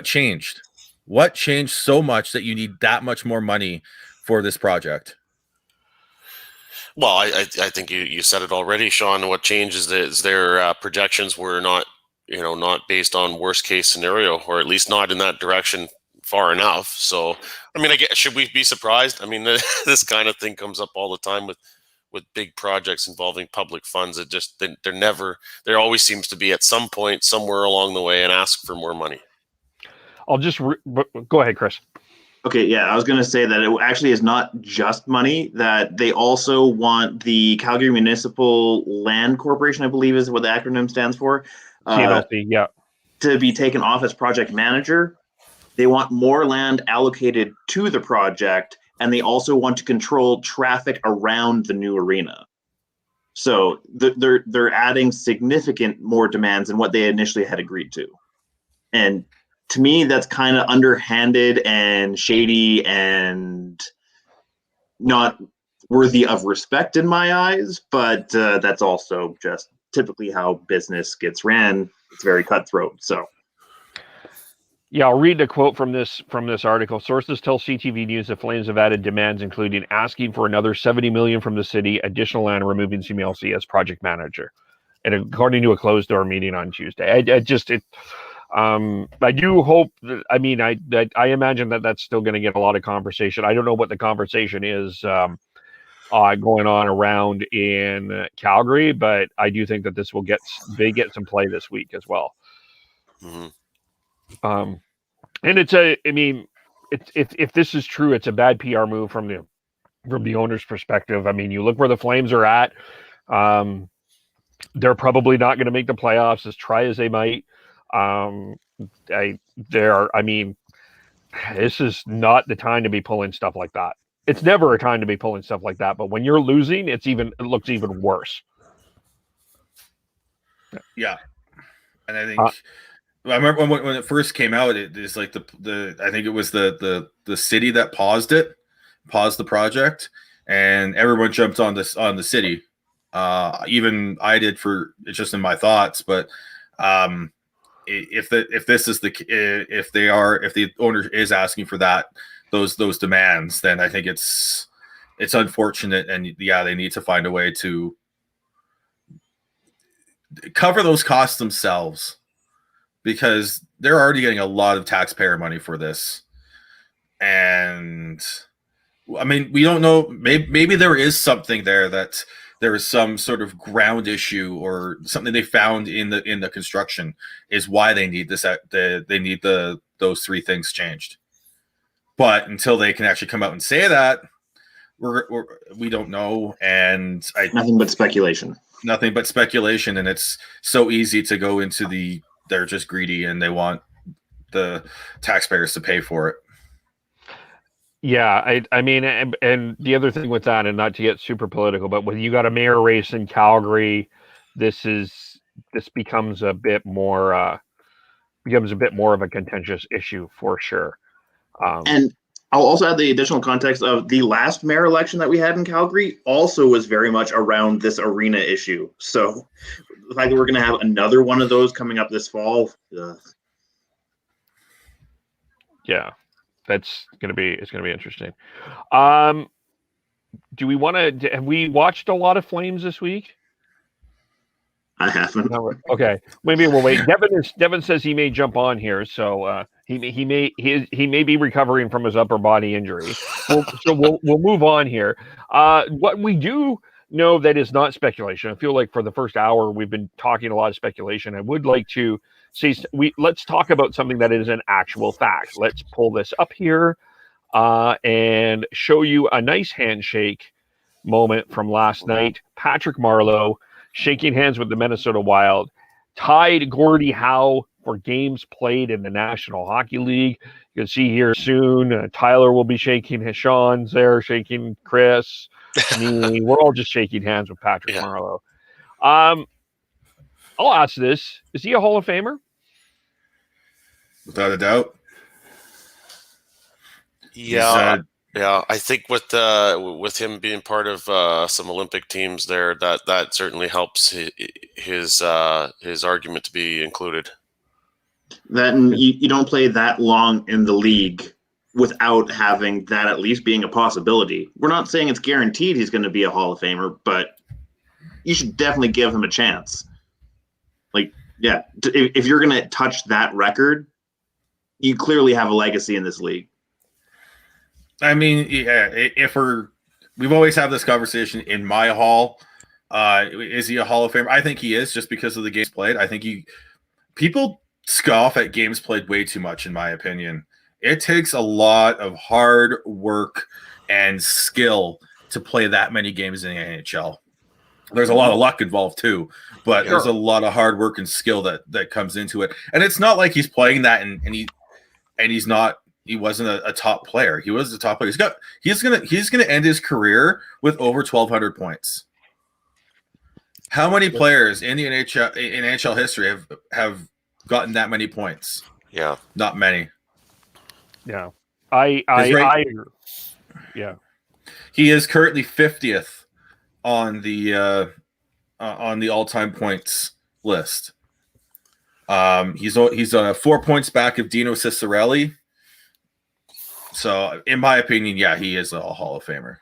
Speaker 8: changed? What changed so much that you need that much more money for this project?
Speaker 4: Well, I think you said it already, Sean. What changed is their projections were not based on worst case scenario, or at least not in that direction far enough. So, I mean, should we be surprised? I mean, this kind of thing comes up all the time with big projects involving public funds. It just there always seems to be at some point somewhere along the way and ask for more money.
Speaker 3: I'll just go ahead, Chris.
Speaker 1: Okay, yeah, I was going to say that it actually is not just money, that they also want the Calgary Municipal Land Corporation, I believe is what the acronym stands for,
Speaker 3: CMLC, yeah,
Speaker 1: to be taken off as project manager. They want more land allocated to the project, and they also want to control traffic around the new arena. So they're adding significant more demands than what they initially had agreed to. And to me, that's kind of underhanded and shady and not worthy of respect in my eyes, but that's also just typically how business gets ran. It's very cutthroat. So,
Speaker 3: yeah, I'll read a quote from this article. Sources tell CTV News the Flames have added demands, including asking for another $70 million from the city, additional land, removing CMLC as project manager. And according to a closed-door meeting on Tuesday, I do hope that, I mean, I imagine that's still going to get a lot of conversation. I don't know what the conversation is going on around in Calgary, but I do think that this will get some play this week as well.
Speaker 4: Mm-hmm.
Speaker 3: And if this is true, it's a bad PR move from the owner's perspective. I mean, you look where the Flames are at. They're probably not going to make the playoffs, as try as they might. This is not the time to be pulling stuff like that. It's never a time to be pulling stuff like that, but when you're losing, it looks even worse.
Speaker 8: Yeah. And I think I remember when it first came out, it's like the I think it was the city that paused the project, and everyone jumped on the city. Even I did, for it's just in my thoughts, but if the owner is asking for those demands, then I think it's unfortunate, and yeah, they need to find a way to cover those costs themselves, because they're already getting a lot of taxpayer money for this. And I mean, we don't know, maybe there is something there, that there is some sort of ground issue or something they found in the construction is why they need this. They need those three things changed. But until they can actually come out and say that, we don't know. And
Speaker 1: nothing but speculation.
Speaker 8: Nothing but speculation, and it's so easy to go into they're just greedy and they want the taxpayers to pay for it.
Speaker 3: Yeah, I mean, and the other thing with that, and not to get super political, but when you got a mayor race in Calgary, this becomes a bit more of a contentious issue for sure.
Speaker 1: And I'll also add the additional context of the last mayor election that we had in Calgary also was very much around this arena issue. So the fact that we're going to have another one of those coming up this fall,
Speaker 3: yeah. It's going to be interesting. Do we want to? Have we watched a lot of Flames this week?
Speaker 1: I haven't.
Speaker 3: No, okay, maybe we'll wait. Devin says he may jump on here, so he may be recovering from his upper body injury. We'll move on here. What we do know that is not speculation. I feel like for the first hour we've been talking a lot of speculation. I would like to see let's talk about something that is an actual fact. Let's pull this up here and show you a nice handshake moment from last night. Patrick Marleau shaking hands with the Minnesota Wild, tied Gordie Howe for games played in the National Hockey League. You can see here soon, Tyler will be shaking Sean's there, shaking Chris, me. We're all just shaking hands with Patrick Marleau. I'll ask this. Is he a Hall of Famer?
Speaker 8: Without a doubt.
Speaker 4: Yeah. I think with him being part of some Olympic teams there, that certainly helps his argument to be included.
Speaker 1: Then you don't play that long in the league without having that at least being a possibility. We're not saying it's guaranteed he's going to be a Hall of Famer, but you should definitely give him a chance. Like, yeah, if you're going to touch that record, you clearly have a legacy in this league.
Speaker 8: I mean, yeah, we've always had this conversation in my hall. Is he a Hall of Famer? I think he is, just because of the games played. I think people scoff at games played way too much, in my opinion. It takes a lot of hard work and skill to play that many games in the NHL. There's a lot of luck involved too, but there's a lot of hard work and skill that comes into it. And it's not like he's playing that and he's not. He wasn't a top player. He was a top player. He's gonna end his career with over 1,200 points. How many players in the NHL history have gotten that many points?
Speaker 4: Yeah,
Speaker 8: not many.
Speaker 3: Yeah, I agree. Yeah, he
Speaker 8: is currently 50th on the all-time points list. He's 4 points back of Dino Ciccarelli. So, in my opinion, yeah, he is a Hall of Famer.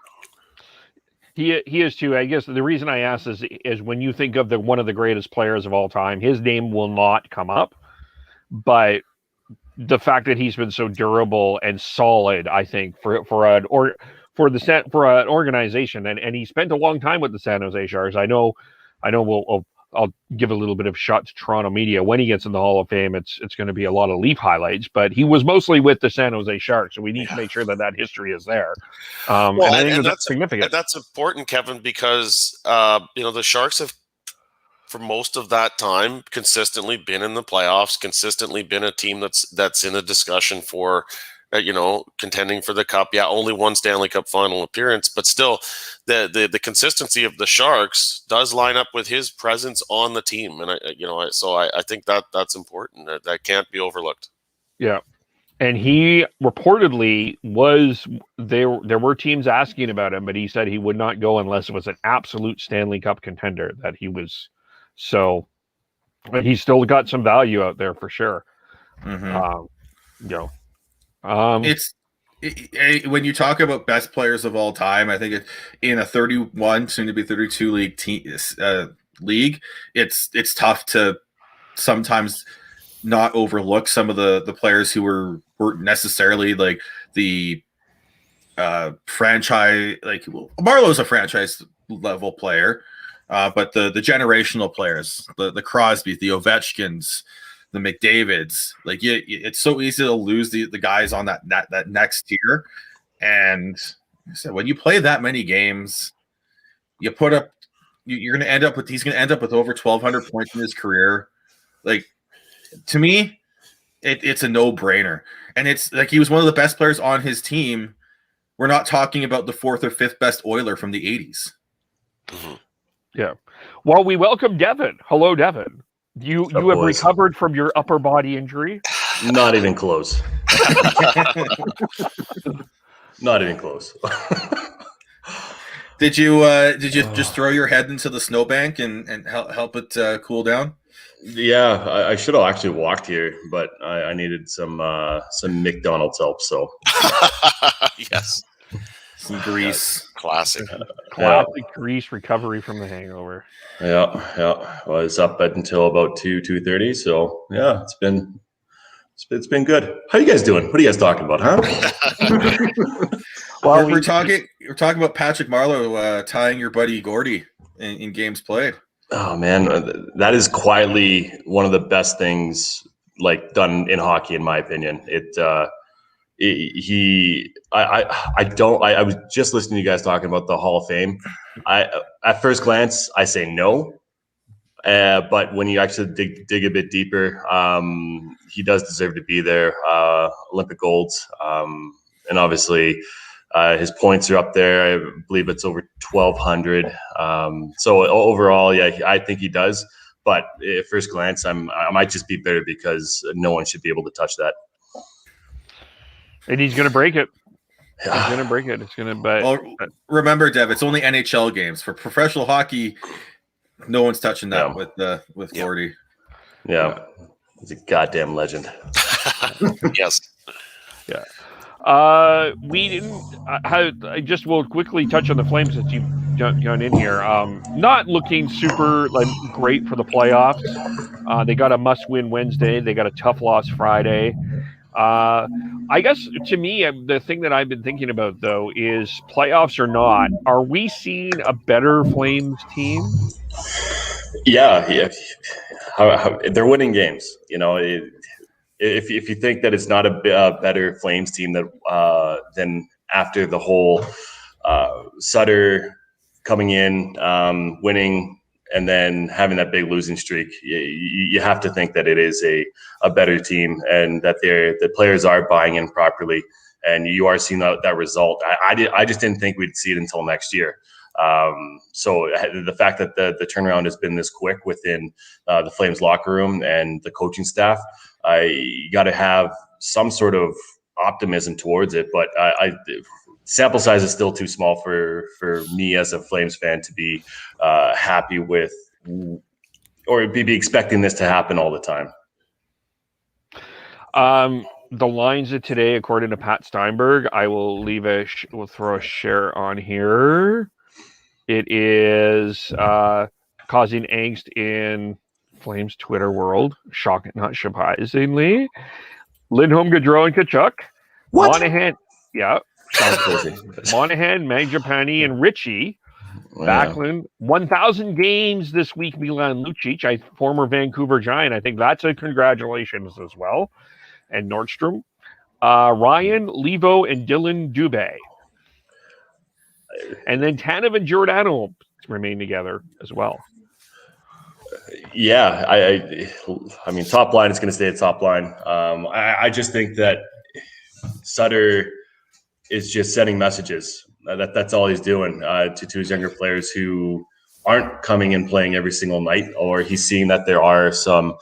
Speaker 3: He is too. I guess the reason I ask is when you think of one of the greatest players of all time, his name will not come up. But the fact that he's been so durable and solid, I think, for an organization, and he spent a long time with the San Jose Sharks. I know. I'll give a little bit of shot to Toronto media. When he gets in the Hall of Fame, it's going to be a lot of Leaf highlights, but he was mostly with the San Jose Sharks, so we need to make sure that history is there. And I think that's significant.
Speaker 4: And that's important, Kevin, because the Sharks have, for most of that time, consistently been in the playoffs, consistently been a team that's in a discussion for contending for the cup. Yeah, only one Stanley Cup final appearance, but still, the consistency of the Sharks does line up with his presence on the team, and I think that's important. That can't be overlooked.
Speaker 3: Yeah. And he reportedly was there. There were teams asking about him, but he said he would not go unless it was an absolute Stanley Cup contender. That he was, so he's still got some value out there for sure.
Speaker 8: Mm-hmm. When you talk about best players of all time, I think in a 31, soon to be 32 league, it's tough to sometimes not overlook some of the players who weren't necessarily like the franchise. Like Marleau's a franchise level player, but the generational players, the Crosbys, the Ovechkins, the McDavids, like it's so easy to lose the guys on that next tier. And like I said, when you play that many games, you put up, he's going to end up with over 1,200 points in his career. Like, to me, it's a no-brainer. And it's like he was one of the best players on his team. We're not talking about the 4th or 5th best Oiler from the 80s.
Speaker 4: Mm-hmm.
Speaker 3: Yeah. Well, we welcome Devin. Hello, Devin. You have recovered from your upper body injury?
Speaker 10: Not even close. Not even close.
Speaker 8: Did you just throw your head into the snowbank and help it cool down?
Speaker 10: Yeah, I should have actually walked here, but I needed some McDonald's help. So
Speaker 4: yes,
Speaker 8: some grease,
Speaker 4: classic
Speaker 3: grease recovery from the hangover.
Speaker 10: Yeah. I was up until about 2:30. So yeah, it's been good. How you guys doing? What are you guys talking about, huh?
Speaker 8: Well, we're talking about Patrick Marleau tying your buddy Gordie in games played.
Speaker 10: Oh man, that is quietly one of the best things like done in hockey, in my opinion. I was just listening to you guys talking about the Hall of Fame. At first glance, I say no, but when you actually dig a bit deeper, he does deserve to be there. Olympic golds, and obviously. His points are up there. I believe it's over 1,200. So overall, yeah, I think he does. But at first glance, I might just be bitter because no one should be able to touch that.
Speaker 3: And he's going to break it. He's going to break it. It's going to.
Speaker 8: Well, remember, Dev, it's only NHL games. For professional hockey, no one's touching that with Gordie.
Speaker 10: Yeah, he's a goddamn legend.
Speaker 4: Yes.
Speaker 3: Yeah. We didn't. I just will quickly touch on the Flames since you've gone in here. Not looking super great for the playoffs. They got a must-win Wednesday. They got a tough loss Friday. I guess to me, the thing that I've been thinking about though is playoffs or not, are we seeing a better Flames team?
Speaker 10: Yeah. They're winning games. If you think that it's not a better Flames team than after the whole Sutter coming in, winning, and then having that big losing streak, you have to think that it is a better team and that the players are buying in properly, and you are seeing that result. I just didn't think we'd see it until next year. So the fact that the turnaround has been this quick within the Flames locker room and the coaching staff, I got to have some sort of optimism towards it, but sample size is still too small for me as a Flames fan to be happy with or be expecting this to happen all the time.
Speaker 3: The lines of today, according to Pat Steinberg, I will leave we'll throw a share on here. It is causing angst in Flames Twitter world. Shocking, not surprisingly. Lindholm, Gaudreau, and Kachuk.
Speaker 10: What?
Speaker 3: Monahan, yeah.
Speaker 10: Crazy.
Speaker 3: Monahan, Mangiapane, and Richie. Backlund, 1,000 games this week. Milan Lucic, former Vancouver Giant. I think that's a congratulations as well. And Nordstrom. Ryan, Levo, and Dylan Dubé. And then Tanev and Giordano remain together as well.
Speaker 10: Yeah, I mean, top line is going to stay a top line. I just think that Sutter is just sending messages. That's all he's doing to his younger players who aren't coming and playing every single night, or he's seeing that there are some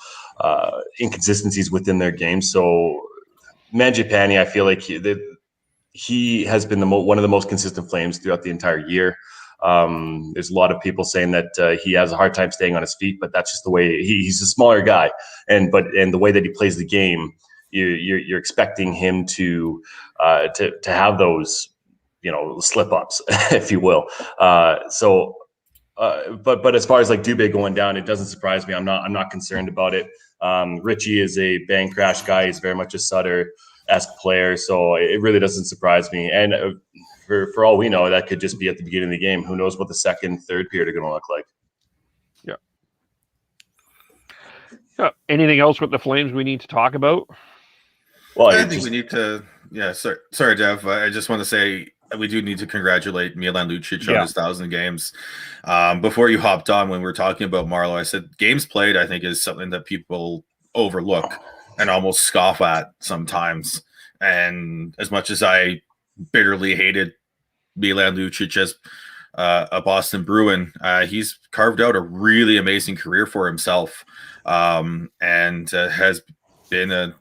Speaker 10: inconsistencies within their game. So Mangiapane, I feel like he has been one of the most consistent Flames throughout the entire year. There's a lot of people saying that he has a hard time staying on his feet, but that's just the way he's a smaller guy, and the way that he plays the game, you're expecting him to have those, slip ups, if you will. But as far as like Dubé going down, it doesn't surprise me. I'm not concerned about it. Richie is a bang crash guy. He's very much a Sutter-esque player, so it really doesn't surprise me. And for all we know, that could just be at the beginning of the game. Who knows what the second, third period are going to look like?
Speaker 3: Yeah. Anything else with the Flames we need to talk about?
Speaker 8: Well, I think we need to. Yeah, sorry, Jeff. I just want to say we do need to congratulate Milan Lucic on his 1,000 games. Before you hopped on, when we were talking about Marleau, I said games played, I think, is something that people overlook and almost scoff at sometimes. And as much as I bitterly hated Milan Lucic as a Boston Bruin, he's carved out a really amazing career for himself, and has been a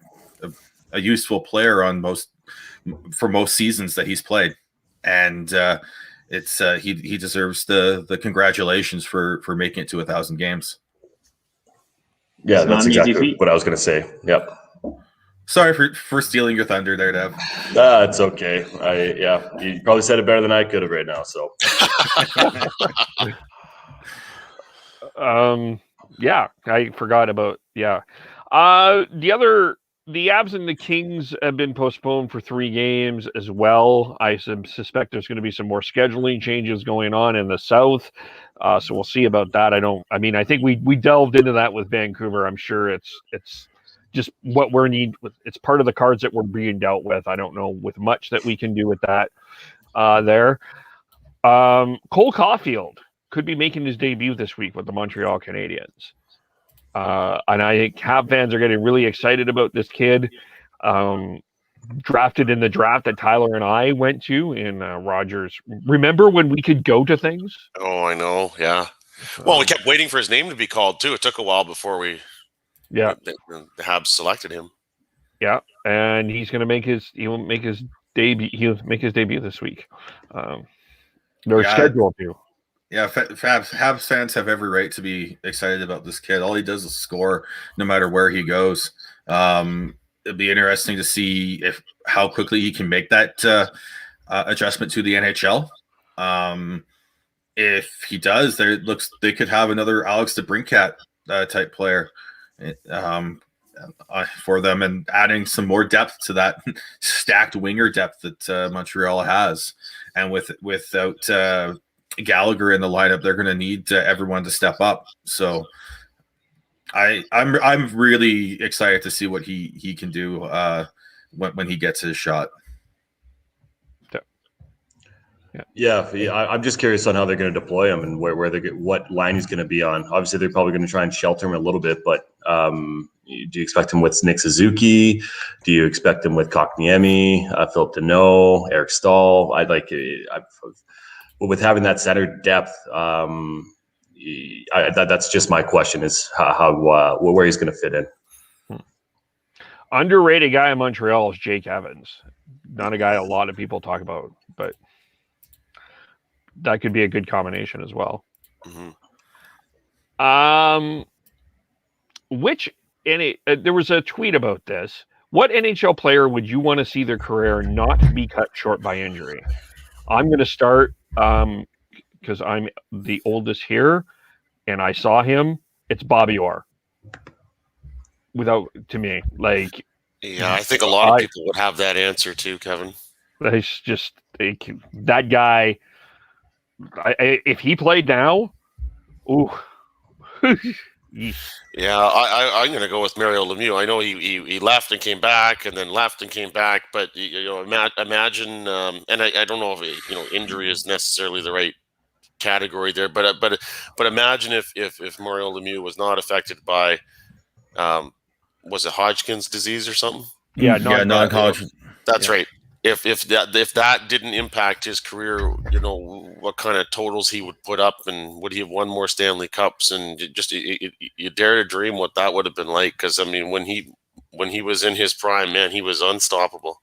Speaker 8: useful player for most seasons that he's played. And he deserves the congratulations for making it to 1,000 games.
Speaker 10: Yeah, that's exactly what I was going to say. Yep.
Speaker 8: Sorry for stealing your thunder there, Dev.
Speaker 10: It's okay. You probably said it better than I could have right now. So.
Speaker 3: I forgot about the Avs and the Kings have been postponed for 3 games as well. I suspect there's going to be some more scheduling changes going on in the South. So we'll see about that. I think we delved into that with Vancouver. I'm sure it's just what we're it's part of the cards that we're being dealt with. I don't know with much that we can do with that there. Cole Caulfield could be making his debut this week with the Montreal Canadiens. And I think Cap fans are getting really excited about this kid. Drafted in the draft that Tyler and I went to in Rogers. Remember when we could go to things?
Speaker 4: Oh, I know. Yeah. Well, we kept waiting for his name to be called too. It took a while before the Habs selected him.
Speaker 3: Yeah, and he's going to make his debut. He'll make his debut this week. They're scheduled to.
Speaker 8: Yeah, Habs fans have every right to be excited about this kid. All he does is score, no matter where he goes. It'd be interesting to see how quickly he can make that adjustment to the NHL. If he does, they could have another Alex DeBrincat type player for them, and adding some more depth to that stacked winger depth that Montreal has. And without Gallagher in the lineup, they're going to need everyone to step up. So I'm really excited to see what he can do when he gets his shot.
Speaker 10: Yeah, I'm just curious on how they're going to deploy him and what line he's going to be on. Obviously, they're probably going to try and shelter him a little bit, but do you expect him with Nick Suzuki? Do you expect him with Kotkaniemi, Philip Deneau, Eric Stahl? With having that center depth, that's just my question: is where he's going to fit in.
Speaker 3: Underrated guy in Montreal is Jake Evans. Not a guy a lot of people talk about, but that could be a good combination as well. Mm-hmm. There was a tweet about this. What NHL player would you want to see their career not be cut short by injury? I'm going to start because I'm the oldest here, and I saw him. It's Bobby Orr. To me, like,
Speaker 4: yeah, I think a lot of people would have that answer too, Kevin.
Speaker 3: It's just that guy. If he played now, ooh.
Speaker 4: Yeah, I'm going to go with Mario Lemieux. I know he left and came back, and then left and came back. But imagine, and I don't know if injury is necessarily the right category there. But imagine if Mario Lemieux was not affected by, was it Hodgkin's disease or something?
Speaker 3: Yeah, non-Hodgkin.
Speaker 4: That's right. if that didn't impact his career, what kind of totals he would put up, and would he have won more Stanley Cups? And you dare to dream what that would have been like. Because I mean, when he was in his prime, man, he was unstoppable.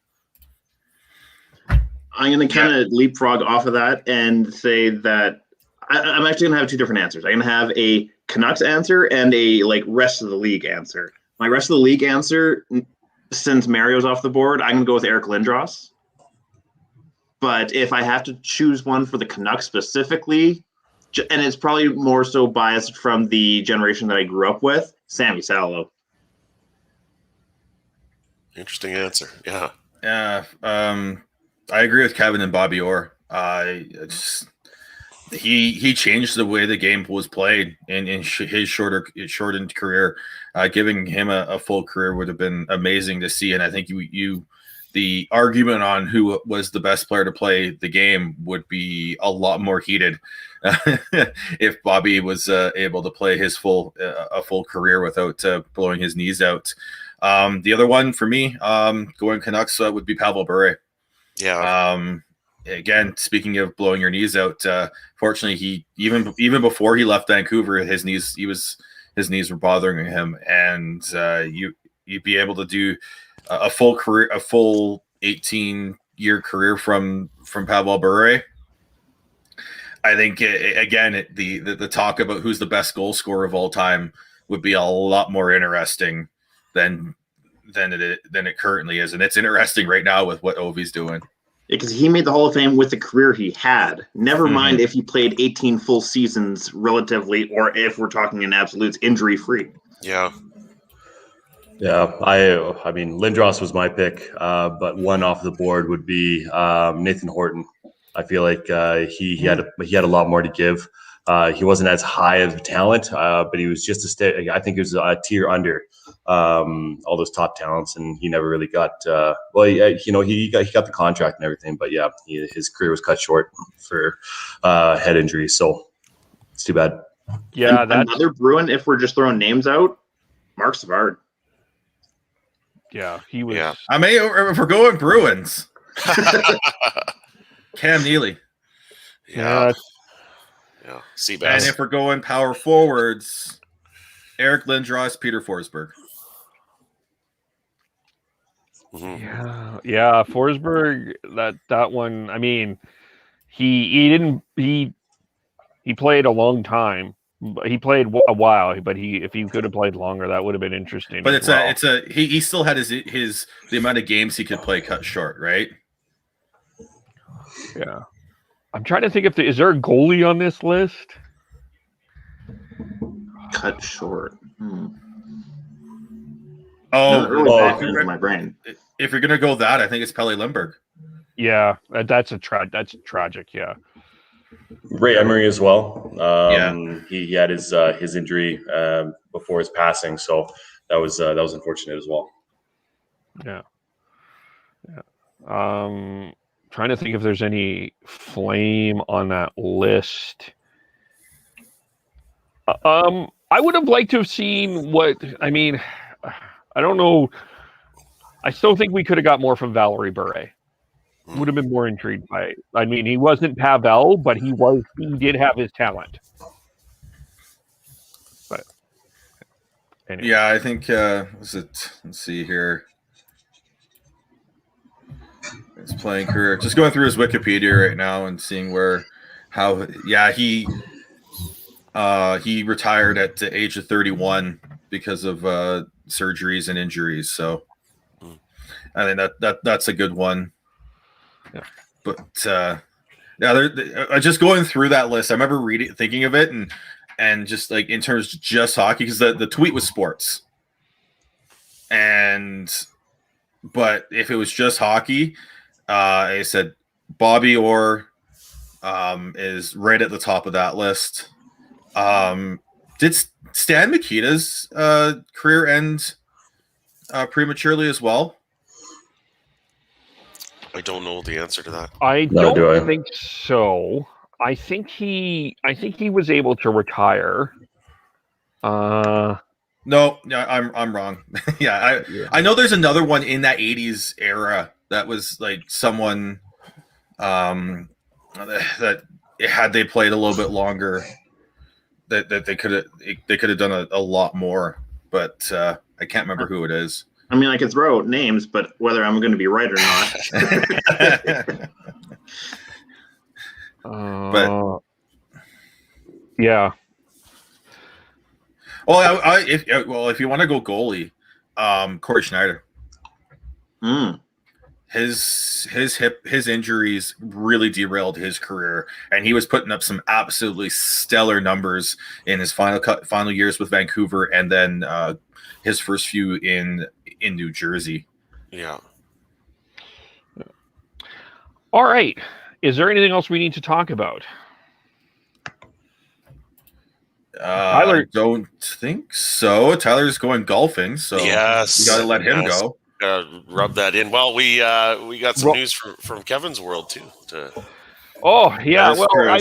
Speaker 1: I'm going to kind of leapfrog off of that and say that I'm actually going to have two different answers. I'm going to have a Canucks answer and a rest of the league answer. My rest of the league answer, since Mario's off the board, I'm going to go with Eric Lindros. But if I have to choose one for the Canucks specifically, and it's probably more so biased from the generation that I grew up with, Sammy Salo.
Speaker 4: Interesting answer. Yeah.
Speaker 8: Yeah. I agree with Kevin and Bobby Orr. He changed the way the game was played in his shortened career. Giving him a full career would have been amazing to see. And I think the argument on who was the best player to play the game would be a lot more heated if Bobby was able to play his full career without blowing his knees out. The other one for me, going Canucks, would be Pavel Bure.
Speaker 4: Yeah.
Speaker 8: Again, speaking of blowing your knees out, fortunately, he even before he left Vancouver, his knees were bothering him, and you'd be able to do a full 18-year career from Pavel Bure. I think the talk about who's the best goal scorer of all time would be a lot more interesting than it currently is, and it's interesting right now with what Ovi's doing.
Speaker 1: Because he made the Hall of Fame with the career he had. Never mind if he played 18 full seasons relatively, or if we're talking in absolutes, injury-free.
Speaker 4: Yeah.
Speaker 10: Yeah, I mean, Lindros was my pick, but one off the board would be Nathan Horton. I feel like he had a lot more to give. He wasn't as high of talent, but he was just I think he was a tier under all those top talents, and he never really got. He got the contract and everything, but yeah, his career was cut short for head injury. So it's too bad.
Speaker 3: Yeah,
Speaker 1: another Bruin. If we're just throwing names out, Mark Savard.
Speaker 3: Yeah, he was.
Speaker 4: Yeah.
Speaker 8: I mean, if we're going Bruins, Cam Neely.
Speaker 4: Yeah. Yeah. Seabass.
Speaker 8: And if we're going power forwards, Eric Lindros, Peter Forsberg.
Speaker 4: Mm-hmm.
Speaker 3: Yeah, Forsberg. That one. I mean, he played a long time. He played a while, but if he could have played longer, that would have been interesting.
Speaker 8: But he still had the amount of games he could play cut short, right?
Speaker 3: Yeah. I'm trying to think is there a goalie on this list?
Speaker 1: Cut short.
Speaker 8: Oh,
Speaker 1: my brain.
Speaker 8: If you're gonna go that, I think it's Pelle Lindbergh.
Speaker 3: Yeah, that's tragic. Yeah.
Speaker 10: Ray Emery as well. He had his injury before his passing, so that was unfortunate as well.
Speaker 3: Yeah. Trying to think if there's any flame on that list. I would have liked to have seen I don't know. I still think we could have got more from Valerie Bure. Would have been more intrigued by it. I mean, he wasn't Pavel, but he did have his talent. But anyway.
Speaker 8: Yeah, I think let's see here. His playing career. Just going through his Wikipedia right now and seeing he retired at the age of 31 because of surgeries and injuries. So I think that's a good one.
Speaker 3: Yeah.
Speaker 8: But just going through that list, I remember thinking of it and just like in terms of just hockey, because the tweet was sports. But if it was just hockey, I said Bobby Orr is right at the top of that list. Did Stan Mikita's career end prematurely as well?
Speaker 4: I don't know the answer to that.
Speaker 3: I don't think so. I think he was able to retire.
Speaker 8: No, I'm wrong. I know there's another one in that 80s era that was like someone that had they played a little bit longer, that they could have done a lot more. But I can't remember who it is.
Speaker 1: I mean, I could throw out names, but whether I'm going to be right or not.
Speaker 8: But
Speaker 3: yeah.
Speaker 8: Well, if you want to go goalie, Corey Schneider. His injuries really derailed his career, and he was putting up some absolutely stellar numbers in his final years with Vancouver, and then his first few in New Jersey.
Speaker 4: Yeah.
Speaker 3: All right. Is there anything else we need to talk about?
Speaker 8: Tyler, I don't think so. Tyler's going golfing, so
Speaker 4: yes,
Speaker 8: you got to let him go.
Speaker 4: Rub that in. Well, we got some news from Kevin's world too.
Speaker 3: Oh yeah, well, I'm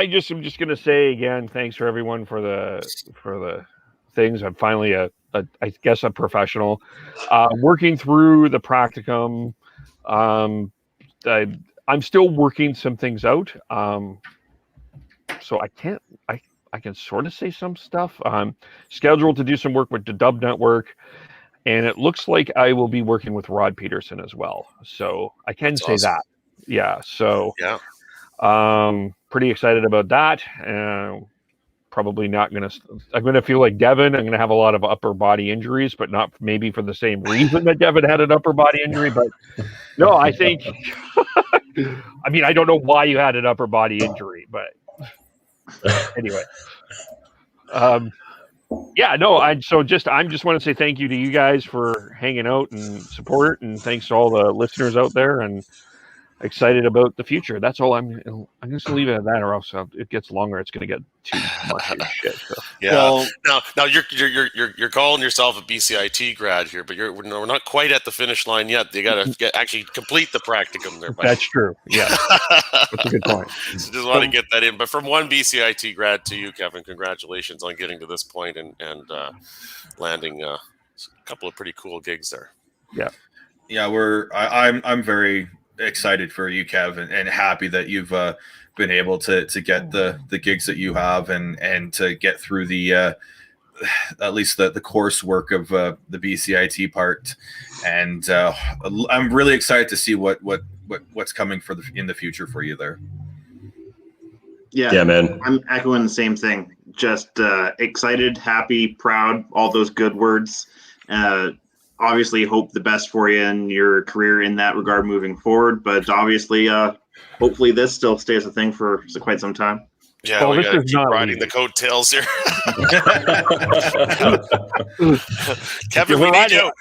Speaker 3: just gonna say again, thanks for everyone for the things. I'm finally I guess a professional, working through the practicum. I'm still working some things out. So I can sort of say some stuff. I'm scheduled to do some work with the Dub Network, and it looks like I will be working with Rod Peterson as well. So I can say awesome. That. Yeah. So pretty excited about that. Probably not going to, I'm going to feel like Devin. I'm going to have a lot of upper body injuries, but not maybe for the same reason that Devin had an upper body injury. But no, I think, I mean, I don't know why you had an upper body injury, but anyway. Yeah, no, I just want to say thank you to you guys for hanging out and support, and thanks to all the listeners out there, and excited about the future. That's all. I'm just gonna leave it at that, or else it gets longer. It's gonna get too much shit. So.
Speaker 4: Yeah. Well, now you're calling yourself a BCIT grad here, but we're not quite at the finish line yet. You got to actually complete the practicum there. Buddy.
Speaker 3: That's true. Yeah, that's a good point.
Speaker 4: So just want to get that in. But from one BCIT grad to you, Kevin, congratulations on getting to this point and landing a couple of pretty cool gigs there.
Speaker 3: Yeah.
Speaker 8: I'm very excited for you, Kev, and happy that you've been able to get the gigs that you have and to get through the at least the coursework of the BCIT part, and I'm really excited to see what's coming in the future for you there.
Speaker 1: Yeah,
Speaker 10: man,
Speaker 1: I'm echoing the same thing. Just excited, happy, proud, all those good words. Obviously hope the best for you in your career in that regard moving forward, but obviously hopefully this still stays a thing for quite some time.
Speaker 4: Yeah, we gotta keep riding the coattails here. Kevin, we need you.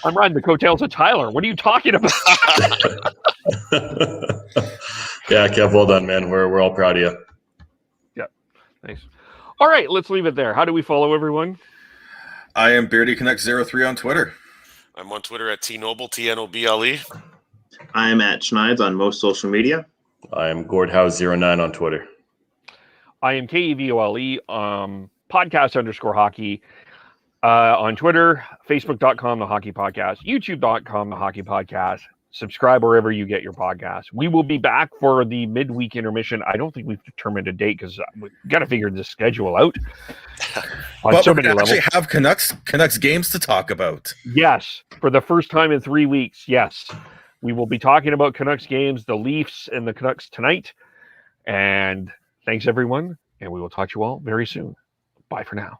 Speaker 3: I'm riding the coattails of Tyler. What are you talking about?
Speaker 10: Yeah, Kev, well done, man. We're all proud of you.
Speaker 3: Yeah, thanks. All right, let's leave it there. How do we follow everyone?
Speaker 8: I am BeardyConnect03 on Twitter.
Speaker 4: I'm on Twitter at TNoble, TNOBLE.
Speaker 1: I am at Schneids on most social media.
Speaker 10: I am Gordie Howe 09 on Twitter.
Speaker 3: I am KEVOLE, podcast_hockey on Twitter, Facebook.com, The Hockey Podcast, YouTube.com, The Hockey Podcast. Subscribe wherever you get your podcasts. We will be back for the midweek intermission. I don't think we've determined a date because we've got to figure this schedule out.
Speaker 8: But so we actually have Canucks games to talk about.
Speaker 3: Yes, for the first time in 3 weeks. Yes, we will be talking about Canucks games, the Leafs and the Canucks tonight. And thanks, everyone. And we will talk to you all very soon. Bye for now.